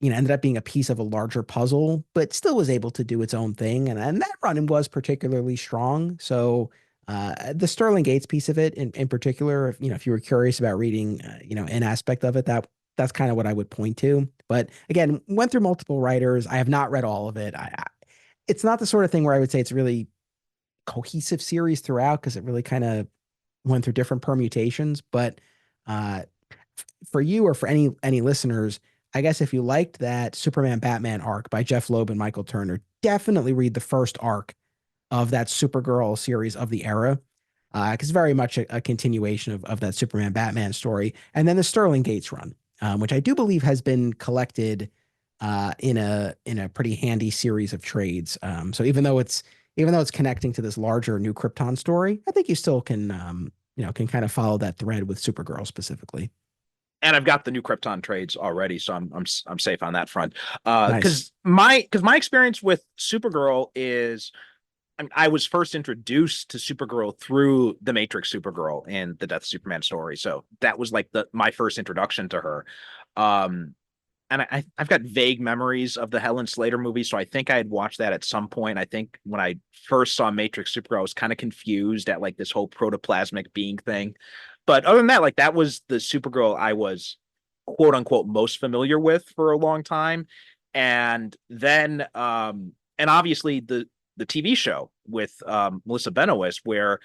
ended up being a piece of a larger puzzle, but still was able to do its own thing. And that run was particularly strong. So the Sterling Gates piece of it in particular, if you were curious about reading, an aspect of it, that's kind of what I would point to. But again, went through multiple writers. I have not read all of it. It's not the sort of thing where I would say it's really cohesive series throughout, because it really kind of went through different permutations. But uh, for you or for any listeners, I guess if you liked that Superman Batman arc by Jeff Loeb and Michael Turner, definitely read the first arc of that Supergirl series of the era, because very much a continuation of that Superman Batman story. And then the Sterling Gates run, which I do believe has been collected in a pretty handy series of trades. So even though it's connecting to this larger New Krypton story, I think you still can kind of follow that thread with Supergirl specifically. And I've got the new Krypton trades already, so I'm safe on that front. Nice. Because my experience with Supergirl is, I was first introduced to Supergirl through the Matrix Supergirl and the Death of Superman story, so that was like my first introduction to her. and I've got vague memories of the Helen Slater movie, so I think I had watched that at some point. I think when I first saw Matrix Supergirl, I was kind of confused at like this whole protoplasmic being thing. But other than that, like that was the Supergirl I was quote unquote most familiar with for a long time. And then and obviously the TV show with Melissa Benoist, where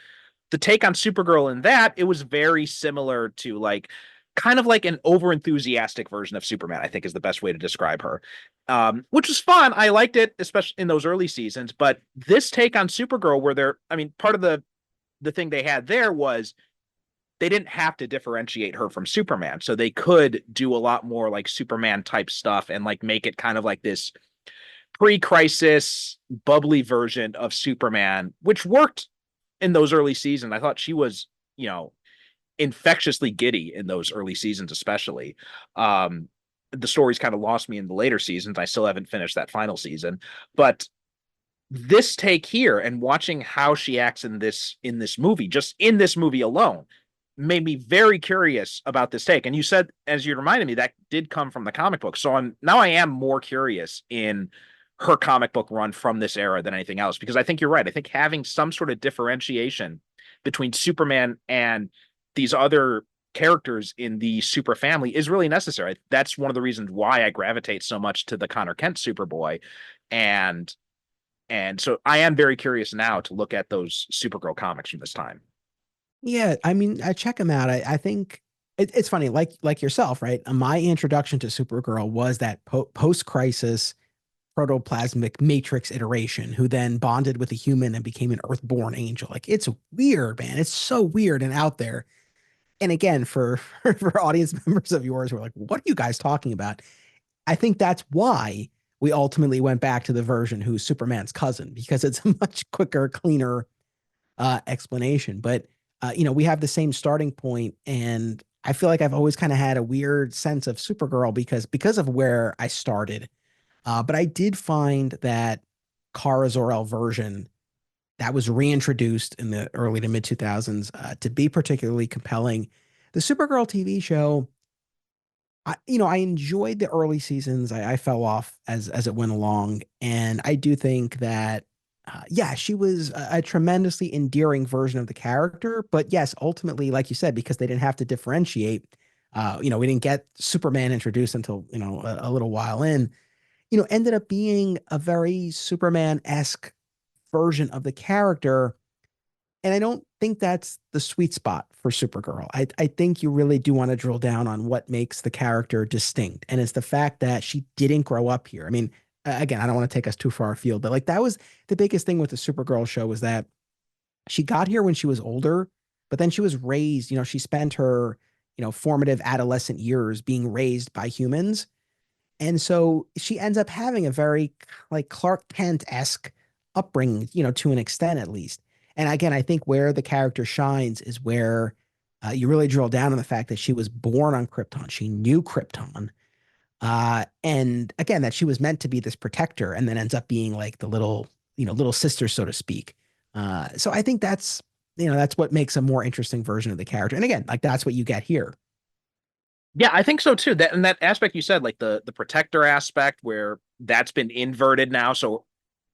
the take on Supergirl in that, it was very similar to like kind of like an over enthusiastic version of Superman, I think is the best way to describe her. Which was fun. I liked it, especially in those early seasons. But this take on Supergirl, where they're, I mean, part of the thing they had there was they didn't have to differentiate her from Superman. So they could do a lot more like Superman type stuff and like make it kind of like this pre-crisis bubbly version of Superman, which worked in those early seasons. I thought she was, you know, infectiously giddy in those early seasons, especially. The stories kind of lost me in the later seasons. I still haven't finished that final season, but this take here and watching how she acts in this movie, just in this movie alone, made me very curious about this take. And you said, as you reminded me, that did come from the comic book. So I am more curious in her comic book run from this era than anything else, because I think you're right. I think having some sort of differentiation between Superman and these other characters in the super family is really necessary. That's one of the reasons why I gravitate so much to the Connor Kent Superboy. And so I am very curious now to look at those Supergirl comics from this time. Yeah, I mean, I check them out. I think it's funny, like yourself, right? My introduction to Supergirl was that post-crisis protoplasmic matrix iteration, who then bonded with a human and became an Earthborn angel. Like, it's weird, man. It's so weird and out there. And again, for for audience members of yours who are like, what are you guys talking about? I think that's why we ultimately went back to the version who's Superman's cousin, because it's a much quicker, cleaner explanation. But we have the same starting point, and I feel like I've always kind of had a weird sense of Supergirl because of where I started. But I did find that Kara Zor-El version that was reintroduced in the early to mid 2000s to be particularly compelling. The Supergirl TV show, I enjoyed the early seasons. I fell off as it went along, and I do think that she was a tremendously endearing version of the character. But yes, ultimately, like you said, because they didn't have to differentiate, we didn't get Superman introduced until a little while in. Ended up being a very Superman-esque version of the character. And I don't think that's the sweet spot for Supergirl. I think you really do want to drill down on what makes the character distinct. And it's the fact that she didn't grow up here. I mean, again, I don't want to take us too far afield, but like that was the biggest thing with the Supergirl show, was that she got here when she was older, but then she was raised, she spent her, formative adolescent years being raised by humans. And so she ends up having a very like Clark Kent-esque upbringing, to an extent at least. And again, I think where the character shines is where you really drill down on the fact that she was born on Krypton. She knew Krypton. And again, that she was meant to be this protector, and then ends up being like the little sister, so to speak. So I think that's what makes a more interesting version of the character. And again, like that's what you get here. Yeah, I think so too. That aspect you said, like the protector aspect, where that's been inverted now. So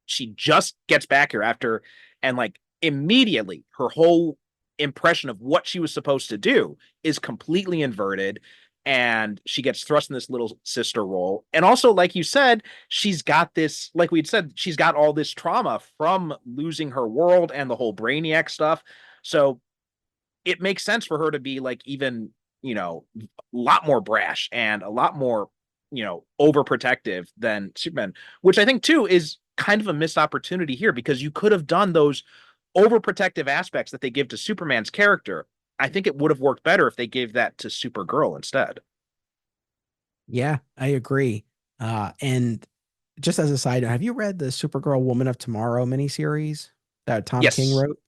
she just gets back here after, and like immediately her whole impression of what she was supposed to do is completely inverted, and she gets thrust in this little sister role. And also, like you said, she's got this, like we'd said, she's got all this trauma from losing her world and the whole Brainiac stuff. So it makes sense for her to be like even, a lot more brash and a lot more, overprotective than Superman, which I think too is kind of a missed opportunity here, because you could have done those overprotective aspects that they give to Superman's character. I think it would have worked better if they gave that to Supergirl instead. Yeah, I agree. And just as a side note, have you read the Supergirl Woman of Tomorrow miniseries that Tom King Yes. wrote?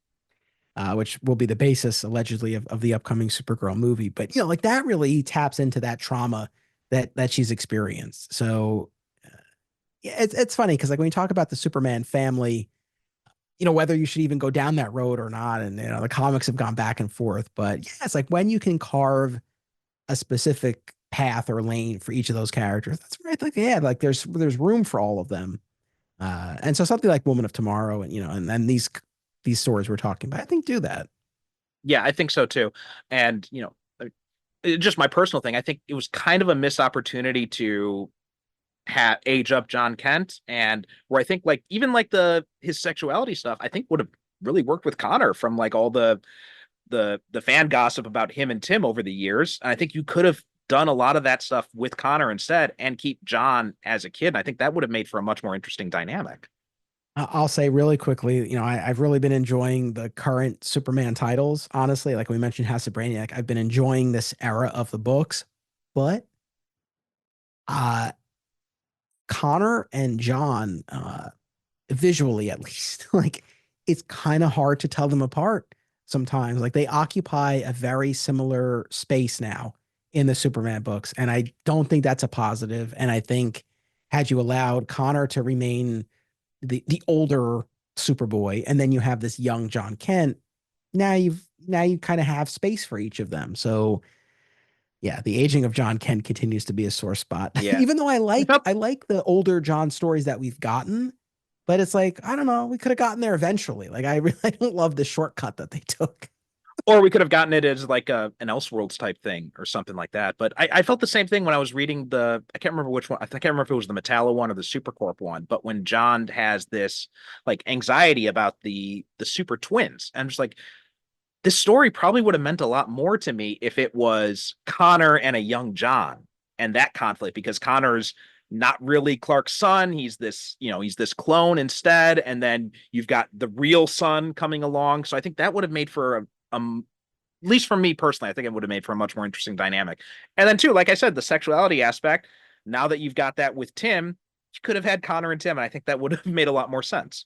Which will be the basis allegedly of the upcoming Supergirl movie. But like that really taps into that trauma that she's experienced. So yeah, it's funny because like when you talk about the Superman family, whether you should even go down that road or not, and the comics have gone back and forth. But yeah, it's like when you can carve a specific path or lane for each of those characters. That's right. Like, yeah, like there's room for all of them. And so something like Woman of Tomorrow and, and these stories we're talking about, I think do that. Yeah, I think so too. And, just my personal thing, I think it was kind of a missed opportunity to age up John Kent, and where I think like even like his sexuality stuff, I think would have really worked with Connor from like all the fan gossip about him and Tim over the years. And I think you could have done a lot of that stuff with Connor instead and keep John as a kid. And I think that would have made for a much more interesting dynamic. I'll say really quickly, I've really been enjoying the current Superman titles. Honestly, like we mentioned, House of Brainiac, I've been enjoying this era of the books, but Connor and John, visually at least, like it's kind of hard to tell them apart sometimes. Like they occupy a very similar space now in the Superman books, and I don't think that's a positive. And I think had you allowed Connor to remain the older Superboy, and then you have this young John Kent, now you kind of have space for each of them. So yeah, the aging of John Kent continues to be a sore spot. Yeah. Even though I like the older John stories that we've gotten, but it's like, I don't know, we could have gotten there eventually. Like I really don't love the shortcut that they took. Or we could have gotten it as like an Elseworlds type thing or something like that. But I felt the same thing when I was reading I can't remember which one. I can't remember if it was the Metallo one or the Supercorp one. But when John has this like anxiety about the super twins, I'm just like, this story probably would have meant a lot more to me if it was Connor and a young John and that conflict, because Connor's not really Clark's son. He's this clone instead. And then you've got the real son coming along. So I think that would have made for at least for me personally, I think it would have made for a much more interesting dynamic. And then too, like I said, the sexuality aspect, now that you've got that with Tim, you could have had Connor and Tim, and I think that would have made a lot more sense.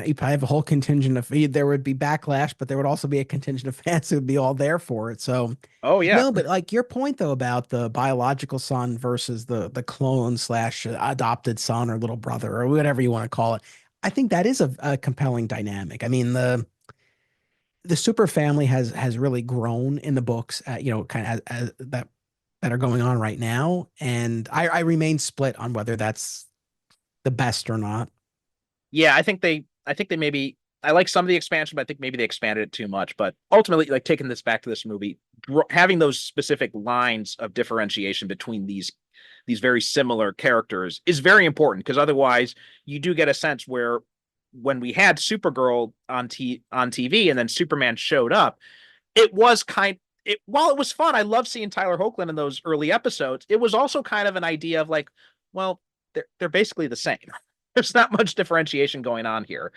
You probably have a whole contingent of, there would be backlash, but there would also be a contingent of fans who would be all there for it. So, oh yeah, no, but like your point though about the biological son versus the clone / adopted son or little brother or whatever you want to call it, I think that is a compelling dynamic. I mean, the super family has really grown in the books, kind of as that are going on right now, and I remain split on whether that's the best or not. Yeah, I think they maybe, I like some of the expansion, but I think maybe they expanded it too much. But ultimately, like taking this back to this movie, having those specific lines of differentiation between these very similar characters is very important, because otherwise you do get a sense where when we had Supergirl on TV and then Superman showed up, it was while it was fun, I love seeing Tyler Hoechlin in those early episodes. It was also kind of an idea of like, well, they're basically the same. There's not much differentiation going on here.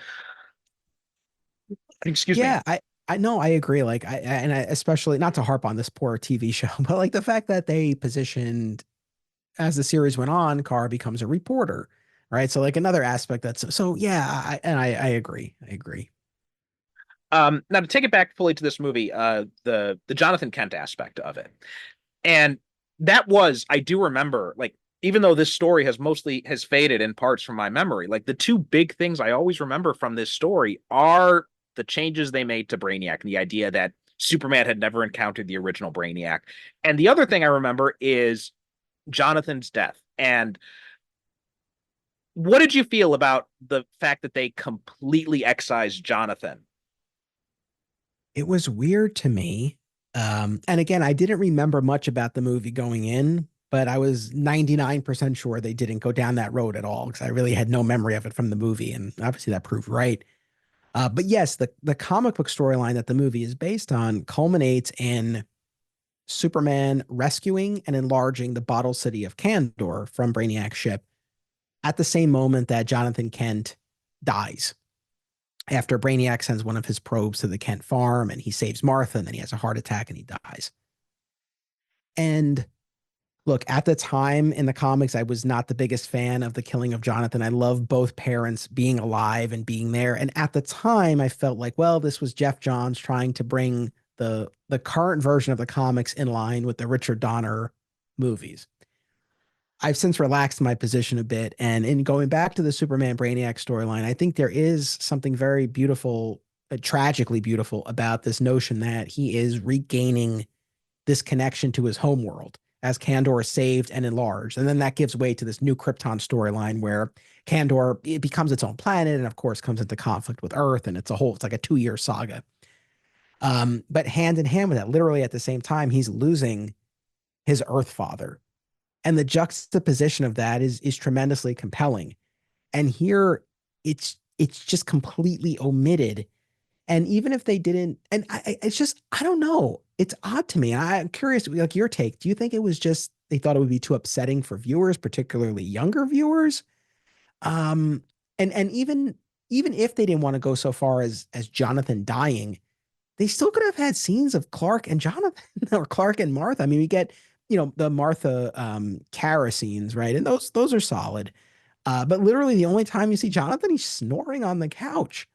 Excuse me. Yeah, I know, I agree. Like I especially, not to harp on this poor TV show, but like the fact that they positioned, as the series went on, Kara becomes a reporter, right? So like another aspect so yeah, I agree. I agree. Now to take it back fully to this movie, the Jonathan Kent aspect of it, and that was, I do remember, like, even though this story has faded in parts from my memory, like the two big things I always remember from this story are the changes they made to Brainiac and the idea that Superman had never encountered the original Brainiac. And the other thing I remember is Jonathan's death. And what did you feel about the fact that they completely excised Jonathan? It was weird to me. And again, I didn't remember much about the movie going in, but I was 99% sure they didn't go down that road at all, because I really had no memory of it from the movie. And obviously that proved right. But yes, the comic book storyline that the movie is based on culminates in Superman rescuing and enlarging the bottle city of Kandor from Brainiac's ship at the same moment that Jonathan Kent dies. After Brainiac sends one of his probes to the Kent farm and he saves Martha, and then he has a heart attack and he dies. And look, at the time in the comics, I was not the biggest fan of the killing of Jonathan. I love both parents being alive and being there. And at the time, I felt like, well, this was Geoff Johns trying to bring the current version of the comics in line with the Richard Donner movies. I've since relaxed my position a bit. And in going back to the Superman Brainiac storyline, I think there is something very beautiful, tragically beautiful about this notion that he is regaining this connection to his home world as Kandor is saved and enlarged. And then that gives way to this new Krypton storyline where Kandor, it becomes its own planet and of course comes into conflict with Earth. And it's like a 2-year saga. But hand in hand with that, literally at the same time, he's losing his Earth father. And the juxtaposition of that is tremendously compelling. And here it's just completely omitted. And even if they didn't, and it's just, I don't know. It's odd to me. I'm curious, like your take. Do you think it was just they thought it would be too upsetting for viewers, particularly younger viewers? And even if they didn't want to go so far as Jonathan dying, they still could have had scenes of Clark and Jonathan or Clark and Martha. I mean, we get, the Martha Kara scenes, right? And those are solid. But literally the only time you see Jonathan, he's snoring on the couch.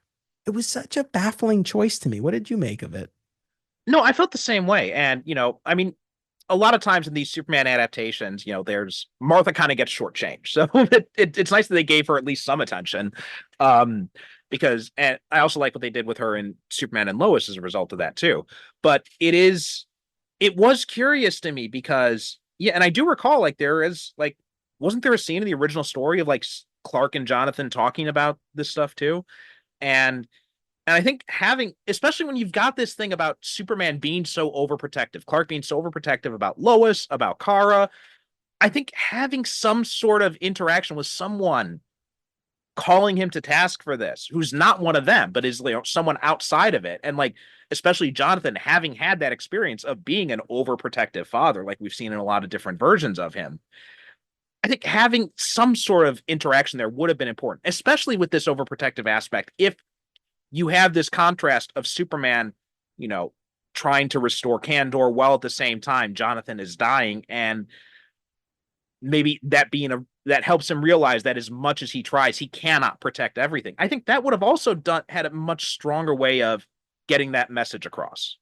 It was such a baffling choice to me. What did you make of it? No, I felt the same way. And, I mean, a lot of times in these Superman adaptations, there's Martha kind of gets shortchanged. So it's nice that they gave her at least some attention. Because, and I also like what they did with her in Superman and Lois as a result of that too. But it was curious to me because, yeah, and I do recall wasn't there a scene in the original story of like Clark and Jonathan talking about this stuff too? And I think especially when you've got this thing about Superman being so overprotective, Clark being so overprotective about Lois, about Kara, I think having some sort of interaction with someone calling him to task for this, who's not one of them, but is someone outside of it. And like, especially Jonathan having had that experience of being an overprotective father, like we've seen in a lot of different versions of him. I think having some sort of interaction there would have been important, especially with this overprotective aspect. If you have this contrast of Superman, trying to restore Kandor while at the same time Jonathan is dying, and maybe that helps him realize that as much as he tries, he cannot protect everything. I think that would have also had a much stronger way of getting that message across.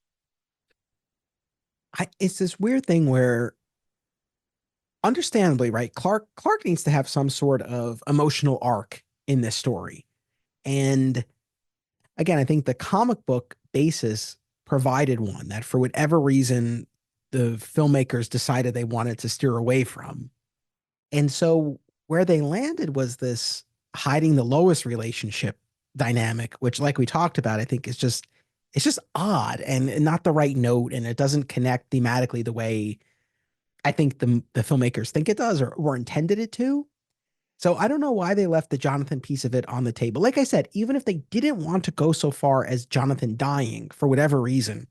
It's this weird thing where, understandably, right, Clark needs to have some sort of emotional arc in this story. And again, I think the comic book basis provided one that for whatever reason, the filmmakers decided they wanted to steer away from. And so where they landed was this hiding the Lois relationship dynamic, which, like we talked about, I think it's just odd and not the right note. And it doesn't connect thematically the way I think the filmmakers think it does or intended it to. So I don't know why they left the Jonathan piece of it on the table. Like I said, even if they didn't want to go so far as Jonathan dying for whatever reason,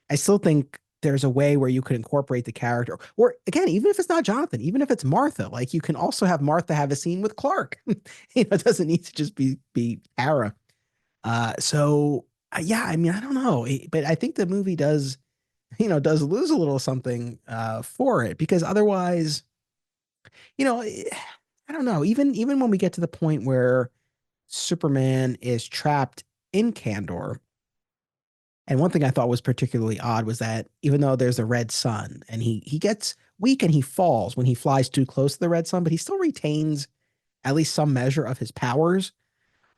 I still think there's a way where you could incorporate the character. Or again, even if it's not Jonathan, even if it's Martha, like you can also have Martha have a scene with Clark. It doesn't need to just be Kara. Yeah, I mean, I don't know, but I think the movie does lose a little something for it, because otherwise, I don't know. Even when we get to the point where Superman is trapped in Kandor, and one thing I thought was particularly odd was that even though there's a red sun and he gets weak and he falls when he flies too close to the red sun, but he still retains at least some measure of his powers,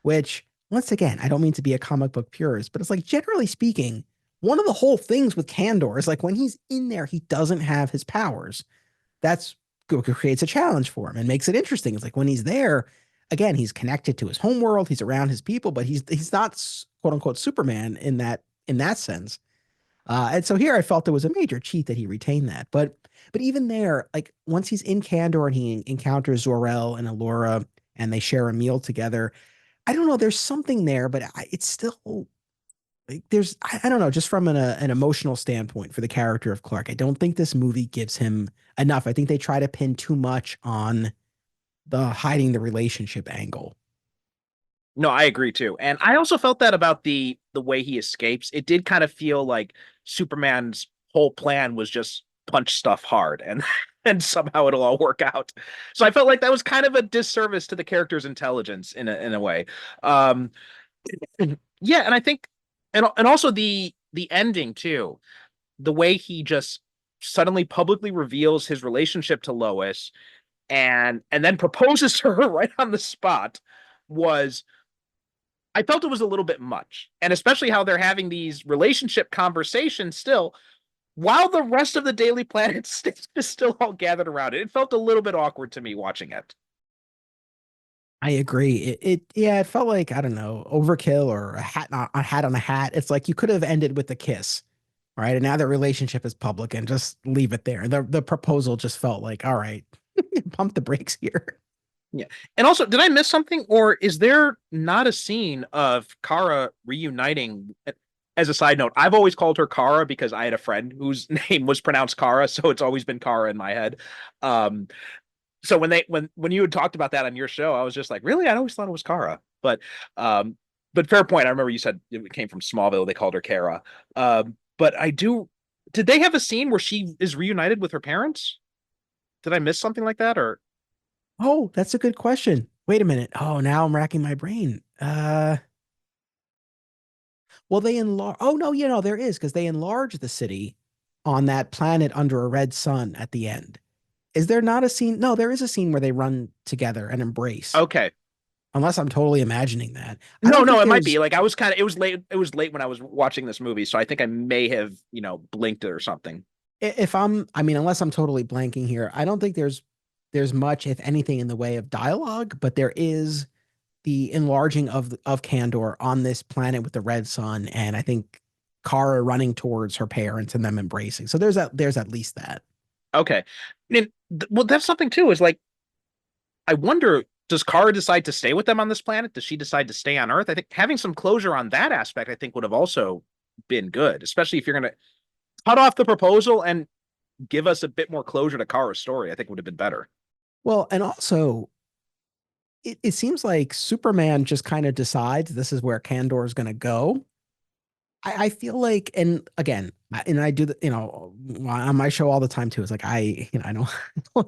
which, once again, I don't mean to be a comic book purist, but it's like, generally speaking, one of the whole things with Kandor is like when he's in there, he doesn't have his powers. That's creates a challenge for him and makes it interesting. It's like when he's there, again, he's connected to his home world, he's around his people, but he's not quote unquote Superman in that sense. And so here I felt it was a major cheat that he retained that. But even there, like once he's in Kandor and he encounters Zor-El and Allura and they share a meal together, I don't know, there's something there, but it's still like I don't know, just from an emotional standpoint for the character of Clark, I don't think this movie gives him enough. I think they try to pin too much on the hiding the relationship angle. No, I agree too. And I also felt that about the way he escapes. It did kind of feel like Superman's whole plan was just punch stuff hard and and somehow it'll all work out. So I felt like that was kind of a disservice to the character's intelligence in a way. Yeah, and I think and also the ending too. The way he just suddenly publicly reveals his relationship to Lois and then proposes to her right on the spot was, I felt it was a little bit much. And especially how they're having these relationship conversations still while the rest of the Daily Planet is still all gathered around it. It felt a little bit awkward to me watching it. I agree. Yeah, it felt like, I don't know, overkill or a hat on a hat. It's like you could have ended with a kiss, right? And now the relationship is public and just leave it there. The proposal just felt like, all right, pump the brakes here. Yeah. And also, did I miss something, or is there not a scene of Kara reuniting? As a side note, I've always called her Kara because I had a friend whose name was pronounced Kara, so it's always been Kara in my head. Um, so when you had talked about that on your show, I was just like, really? I always thought it was Kara. But fair point. I remember you said it came from Smallville. They called her Kara. But I do. Did they have a scene where she is reunited with her parents? Did I miss something like that, or? Oh, that's a good question. Wait a minute. Oh, now I'm racking my brain. Well, they enlarge. Oh no, there is because they enlarge the city on that planet under a red sun at the end. Is there not a scene? No, there is a scene where they run together and embrace. Okay. Unless I'm totally imagining that. I No, don't no, think it might be there's like I was kind of. It was late when I was watching this movie, so I think I may have blinked it or something. if I mean, unless I'm totally blanking here, I don't think there's much, if anything, in the way of dialogue, but there is the enlarging of Kandor on this planet with the red sun, and I think Kara running towards her parents and them embracing. So there's at least that. Okay, and well, that's something too. Is like I wonder, does Kara decide to stay with them on this planet? Does she decide to stay on Earth? I think having some closure on that aspect, I think, would have also been good, especially if you're going to cut off the proposal and give us a bit more closure to Kara's story. I think would have been better. Well, and also it seems like Superman just kind of decides this is where Kandor is going to go. I feel like, and again, and I do the, on my show all the time too. It's like I know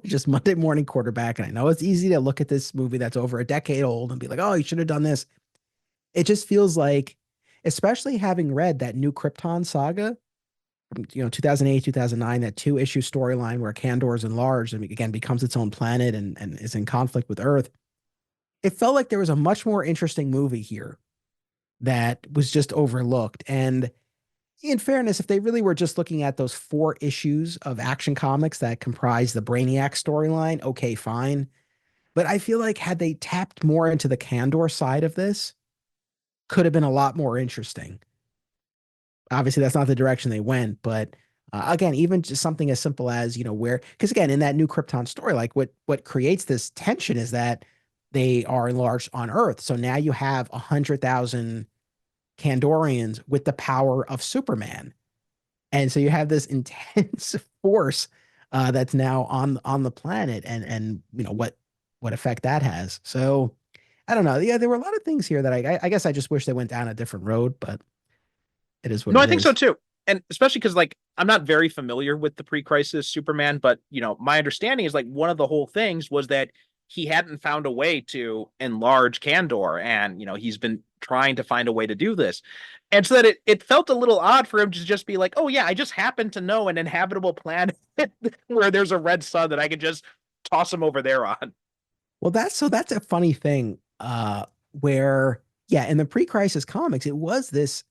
just Monday morning quarterback, and I know it's easy to look at this movie that's over a decade old and be like, oh, you should have done this. It just feels like, especially having read that new Krypton saga, 2008, 2009, that 2-issue storyline where Kandor is enlarged and again becomes its own planet and is in conflict with Earth. It felt like there was a much more interesting movie here that was just overlooked. And in fairness, if they really were just looking at those 4 issues of Action Comics that comprise the Brainiac storyline, okay, fine. But I feel like had they tapped more into the Kandor side of this, could have been a lot more interesting. Obviously, that's not the direction they went, but again, even just something as simple as, where, because again, in that new Krypton story, like what creates this tension is that they are enlarged on Earth. So now you have 100,000 Kandorians with the power of Superman. And so you have this intense force that's now on the planet, and what effect that has. So I don't know. Yeah, there were a lot of things here that I guess I just wish they went down a different road, but it is what No, it I think so is. too. And especially because like I'm not very familiar with the pre-crisis Superman, but my understanding is like one of the whole things was that he hadn't found a way to enlarge Kandor, and he's been trying to find a way to do this. And so that it felt a little odd for him to just be like, oh yeah, I just happen to know an inhabitable planet where there's a red sun that I could just toss him over there on. Well, that's a funny thing, where yeah, in the pre-crisis comics, it was this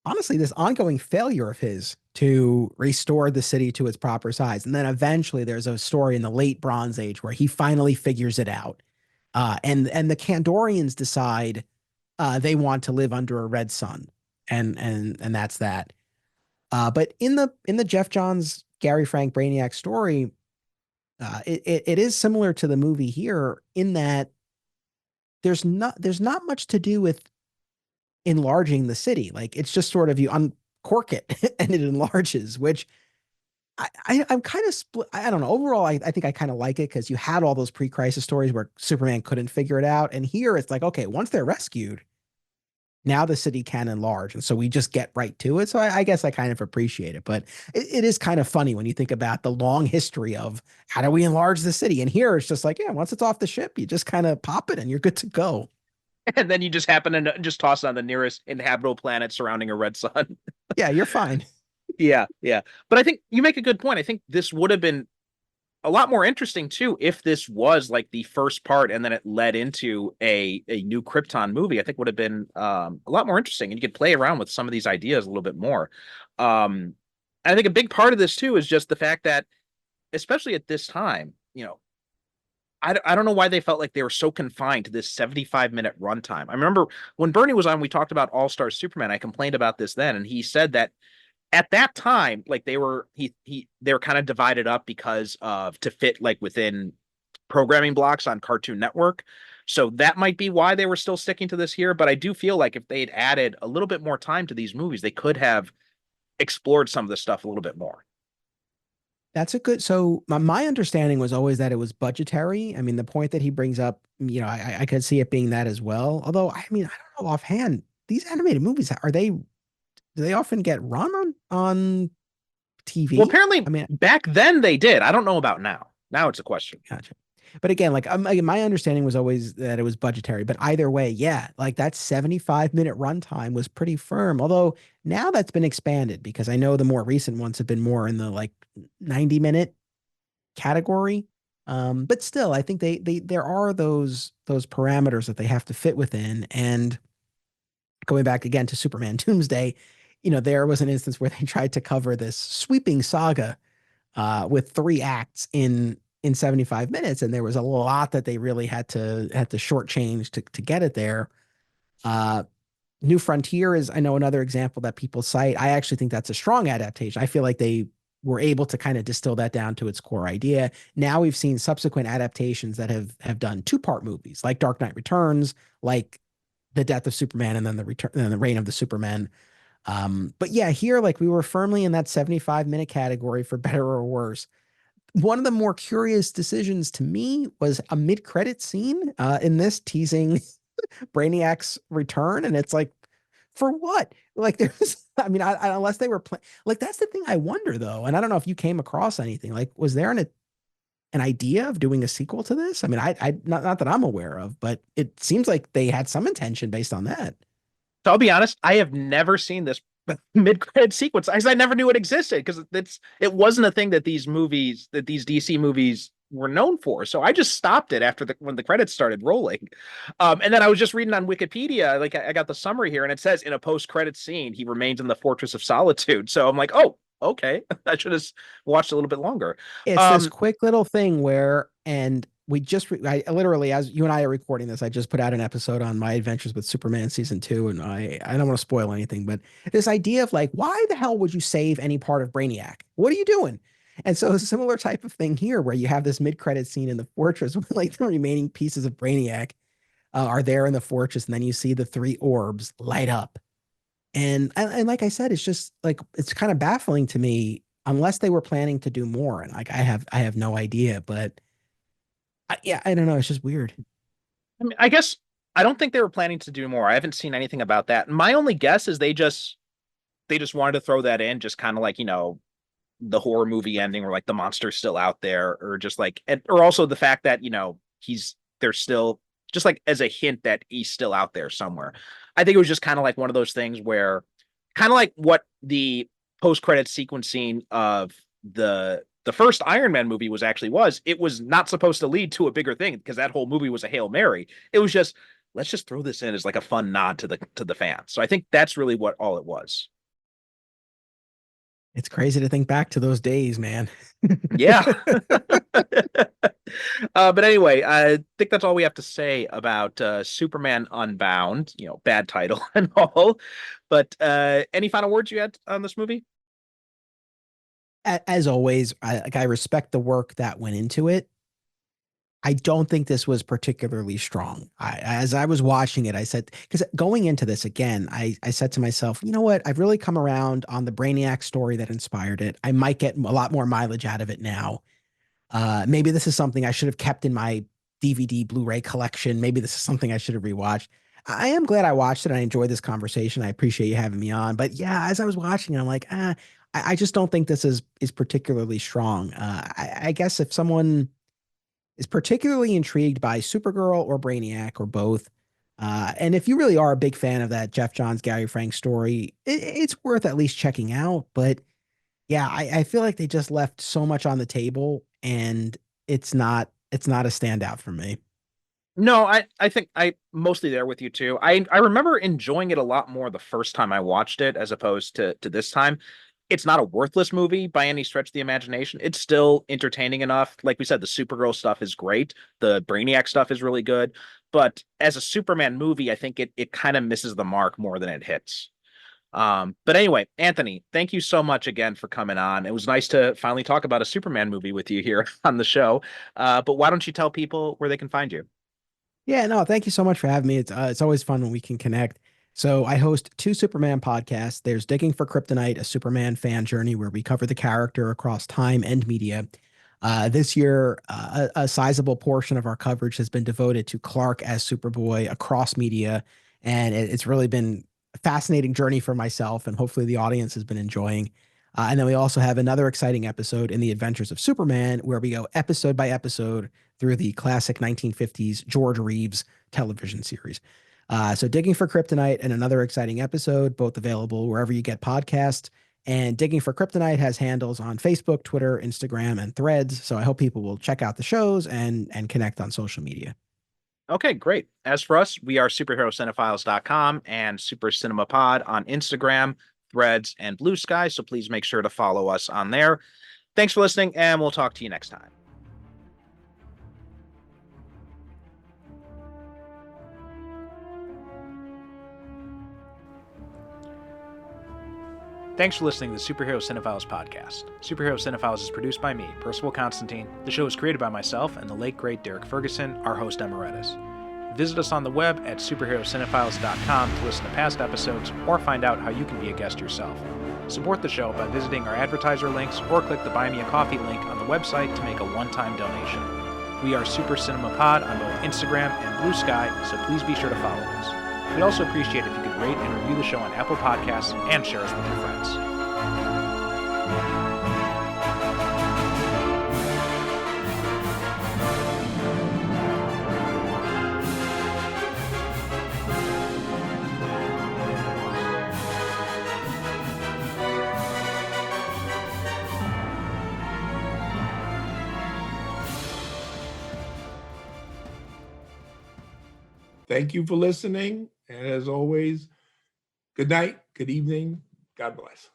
honestly this ongoing failure of his to restore the city to its proper size. And then eventually there's a story in the late Bronze Age where he finally figures it out. And the Kandorians decide they want to live under a red sun. And that's that. But in the Geoff Johns Gary Frank Brainiac story, it is similar to the movie here in that there's not much to do with enlarging the city. Like it's just sort of you uncork it and it enlarges, which I'm kind of split. I don't know. Overall, I think I kind of like it because you had all those pre-crisis stories where Superman couldn't figure it out. And here it's like, okay, once they're rescued, now the city can enlarge. And so we just get right to it. So I guess I kind of appreciate it. But it is kind of funny when you think about the long history of how do we enlarge the city? And here it's just like, yeah, once it's off the ship, you just kind of pop it and you're good to go. And then you just happen to just toss it on the nearest inhabitable planet surrounding a red sun. Yeah, you're fine. Yeah, yeah. But I think you make a good point. I think this would have been a lot more interesting too if this was like the first part and then it led into a new Krypton movie. I think would have been a lot more interesting, and you could play around with some of these ideas a little bit more. I think a big part of this too is just the fact that, especially at this time, I don't know why they felt like they were so confined to this 75-minute runtime. I remember when Bernie was on, we talked about All-Star Superman. I complained about this then, and he said that at that time, like they were kind of divided up because of to fit like within programming blocks on Cartoon Network. So that might be why they were still sticking to this here. But I do feel like if they'd added a little bit more time to these movies, they could have explored some of this stuff a little bit more. That's a good. So my understanding was always that it was budgetary. I mean, the point that he brings up, I could see it being that as well. Although, I mean, I don't know offhand. These animated movies, do they often get run on Well, TV? apparently I mean, back then they did. I don't know about now. Now it's a question. gotcha. But again, like my understanding was always that it was budgetary. But either way, yeah, like that 75-minute runtime was pretty firm. Although now that's been expanded because I know the more recent ones have been more in the like 90-minute category. But still, I think there are those parameters that they have to fit within. And going back again to Superman Doomsday, there was an instance where they tried to cover this sweeping saga with 3 acts in 75 minutes, and there was a lot that they really had to shortchange to get it there. New Frontier is, I know, another example that people cite. I actually think that's a strong adaptation. I feel like they were able to kind of distill that down to its core idea. Now we've seen subsequent adaptations that have done 2-part movies, like Dark Knight Returns, like the death of Superman, and then the reign of the Supermen. But yeah, here, like, we were firmly in that 75-minute category, for better or worse. One of the more curious decisions to me was a mid-credit scene in this, teasing Brainiac's return, and it's like, for what? Like, there's, I mean, unless they were like, that's the thing I wonder though, and I don't know if you came across anything. Like, was there an idea of doing a sequel to this? I mean, I not that I'm aware of, but it seems like they had some intention based on that. So I'll be honest, I have never seen this mid-credit sequence. I never knew it existed because it wasn't a thing that these DC movies were known for. So I just stopped it after when the credits started rolling. And then I was just reading on Wikipedia, like I got the summary here, and it says in a post-credit scene, he remains in the Fortress of Solitude. So I'm like, oh, okay. I should have watched a little bit longer. It's this quick little thing where, and I literally, as you and I are recording this, I just put out an episode on my adventures with Superman season 2, and I don't want to spoil anything, but this idea of like, why the hell would you save any part of Brainiac? What are you doing? And so it's a similar type of thing here, where you have this mid-credit scene in the fortress where like the remaining pieces of Brainiac are there in the fortress, and then you see the 3 orbs light up. And like I said, it's just like, it's kind of baffling to me, unless they were planning to do more. And like, I have no idea, but yeah, I don't know. It's just weird. I mean, I guess I don't think they were planning to do more. I haven't seen anything about that. My only guess is they just wanted to throw that in, just kind of like, the horror movie ending, where like the monster's still out there, or just like, or also the fact that, they're still, just like as a hint that he's still out there somewhere. I think it was just kind of like one of those things where, kind of like what the post-credit sequence scene of the first Iron Man movie it was not supposed to lead to a bigger thing, because that whole movie was a Hail Mary. It was just, let's just throw this in as like a fun nod to the fans. So I think that's really what all it was. It's crazy to think back to those days, man. Yeah. But anyway, I think that's all we have to say about Superman Unbound. Bad title and all. But any final words you had on this movie? As always, I respect the work that went into it. I don't think this was particularly strong. As I was watching it, I said, because going into this again, I said to myself, you know what? I've really come around on the Brainiac story that inspired it. I might get a lot more mileage out of it now. Maybe this is something I should have kept in my DVD Blu-ray collection. Maybe this is something I should have rewatched. I am glad I watched it. I enjoyed this conversation. I appreciate you having me on. But yeah, as I was watching it, I'm like, I just don't think this is particularly strong. I guess if someone is particularly intrigued by Supergirl or Brainiac or both, and if you really are a big fan of that Geoff Johns, Gary Frank story, it's worth at least checking out. But yeah, I feel like they just left so much on the table, and it's not a standout for me. No, I think I mostly there with you too. I remember enjoying it a lot more the first time I watched it as opposed to this time. it's not a worthless movie by any stretch of the imagination. It's still entertaining enough. Like we said, the Supergirl stuff is great. The Brainiac stuff is really good. But as a Superman movie, I think it kind of misses the mark more than it hits. But anyway, Anthony, thank you so much again for coming on. It was nice to finally talk about a Superman movie with you here on the show. But why don't you tell people where they can find you? Yeah, no, thank you so much for having me. It's always fun when we can connect. So I host two Superman podcasts. There's Digging for Kryptonite, a Superman fan journey where we cover the character across time and media. This year, a sizable portion of our coverage has been devoted to Clark as Superboy across media, and it's really been a fascinating journey for myself, and hopefully the audience has been enjoying. And then we also have another exciting episode in the Adventures of Superman, where we go episode by episode through the classic 1950s George Reeves television series. So Digging for Kryptonite and another exciting episode, both available wherever you get podcasts. And Digging for Kryptonite has handles on Facebook, Twitter, Instagram, and Threads. So I hope people will check out the shows and connect on social media. Okay, great. As for us, we are superherocinephiles.com and Super Cinema Pod on Instagram, Threads, and Blue Sky. So please make sure to follow us on there. Thanks for listening, and we'll talk to you next time. Thanks for listening to the Superhero Cinephiles podcast. Superhero Cinephiles is produced by me, Percival Constantine. The show is created by myself and the late, great Derek Ferguson, our host emeritus. Visit us on the web at superherocinephiles.com to listen to past episodes or find out how you can be a guest yourself. Support the show by visiting our advertiser links or click the Buy Me a Coffee link on the website to make a one-time donation. We are Super Cinema Pod on both Instagram and Blue Sky, so please be sure to follow us. We'd also appreciate it if you could rate and review the show on Apple Podcasts and share us with your friends. Thank you for listening. And as always, good night, good evening. God bless.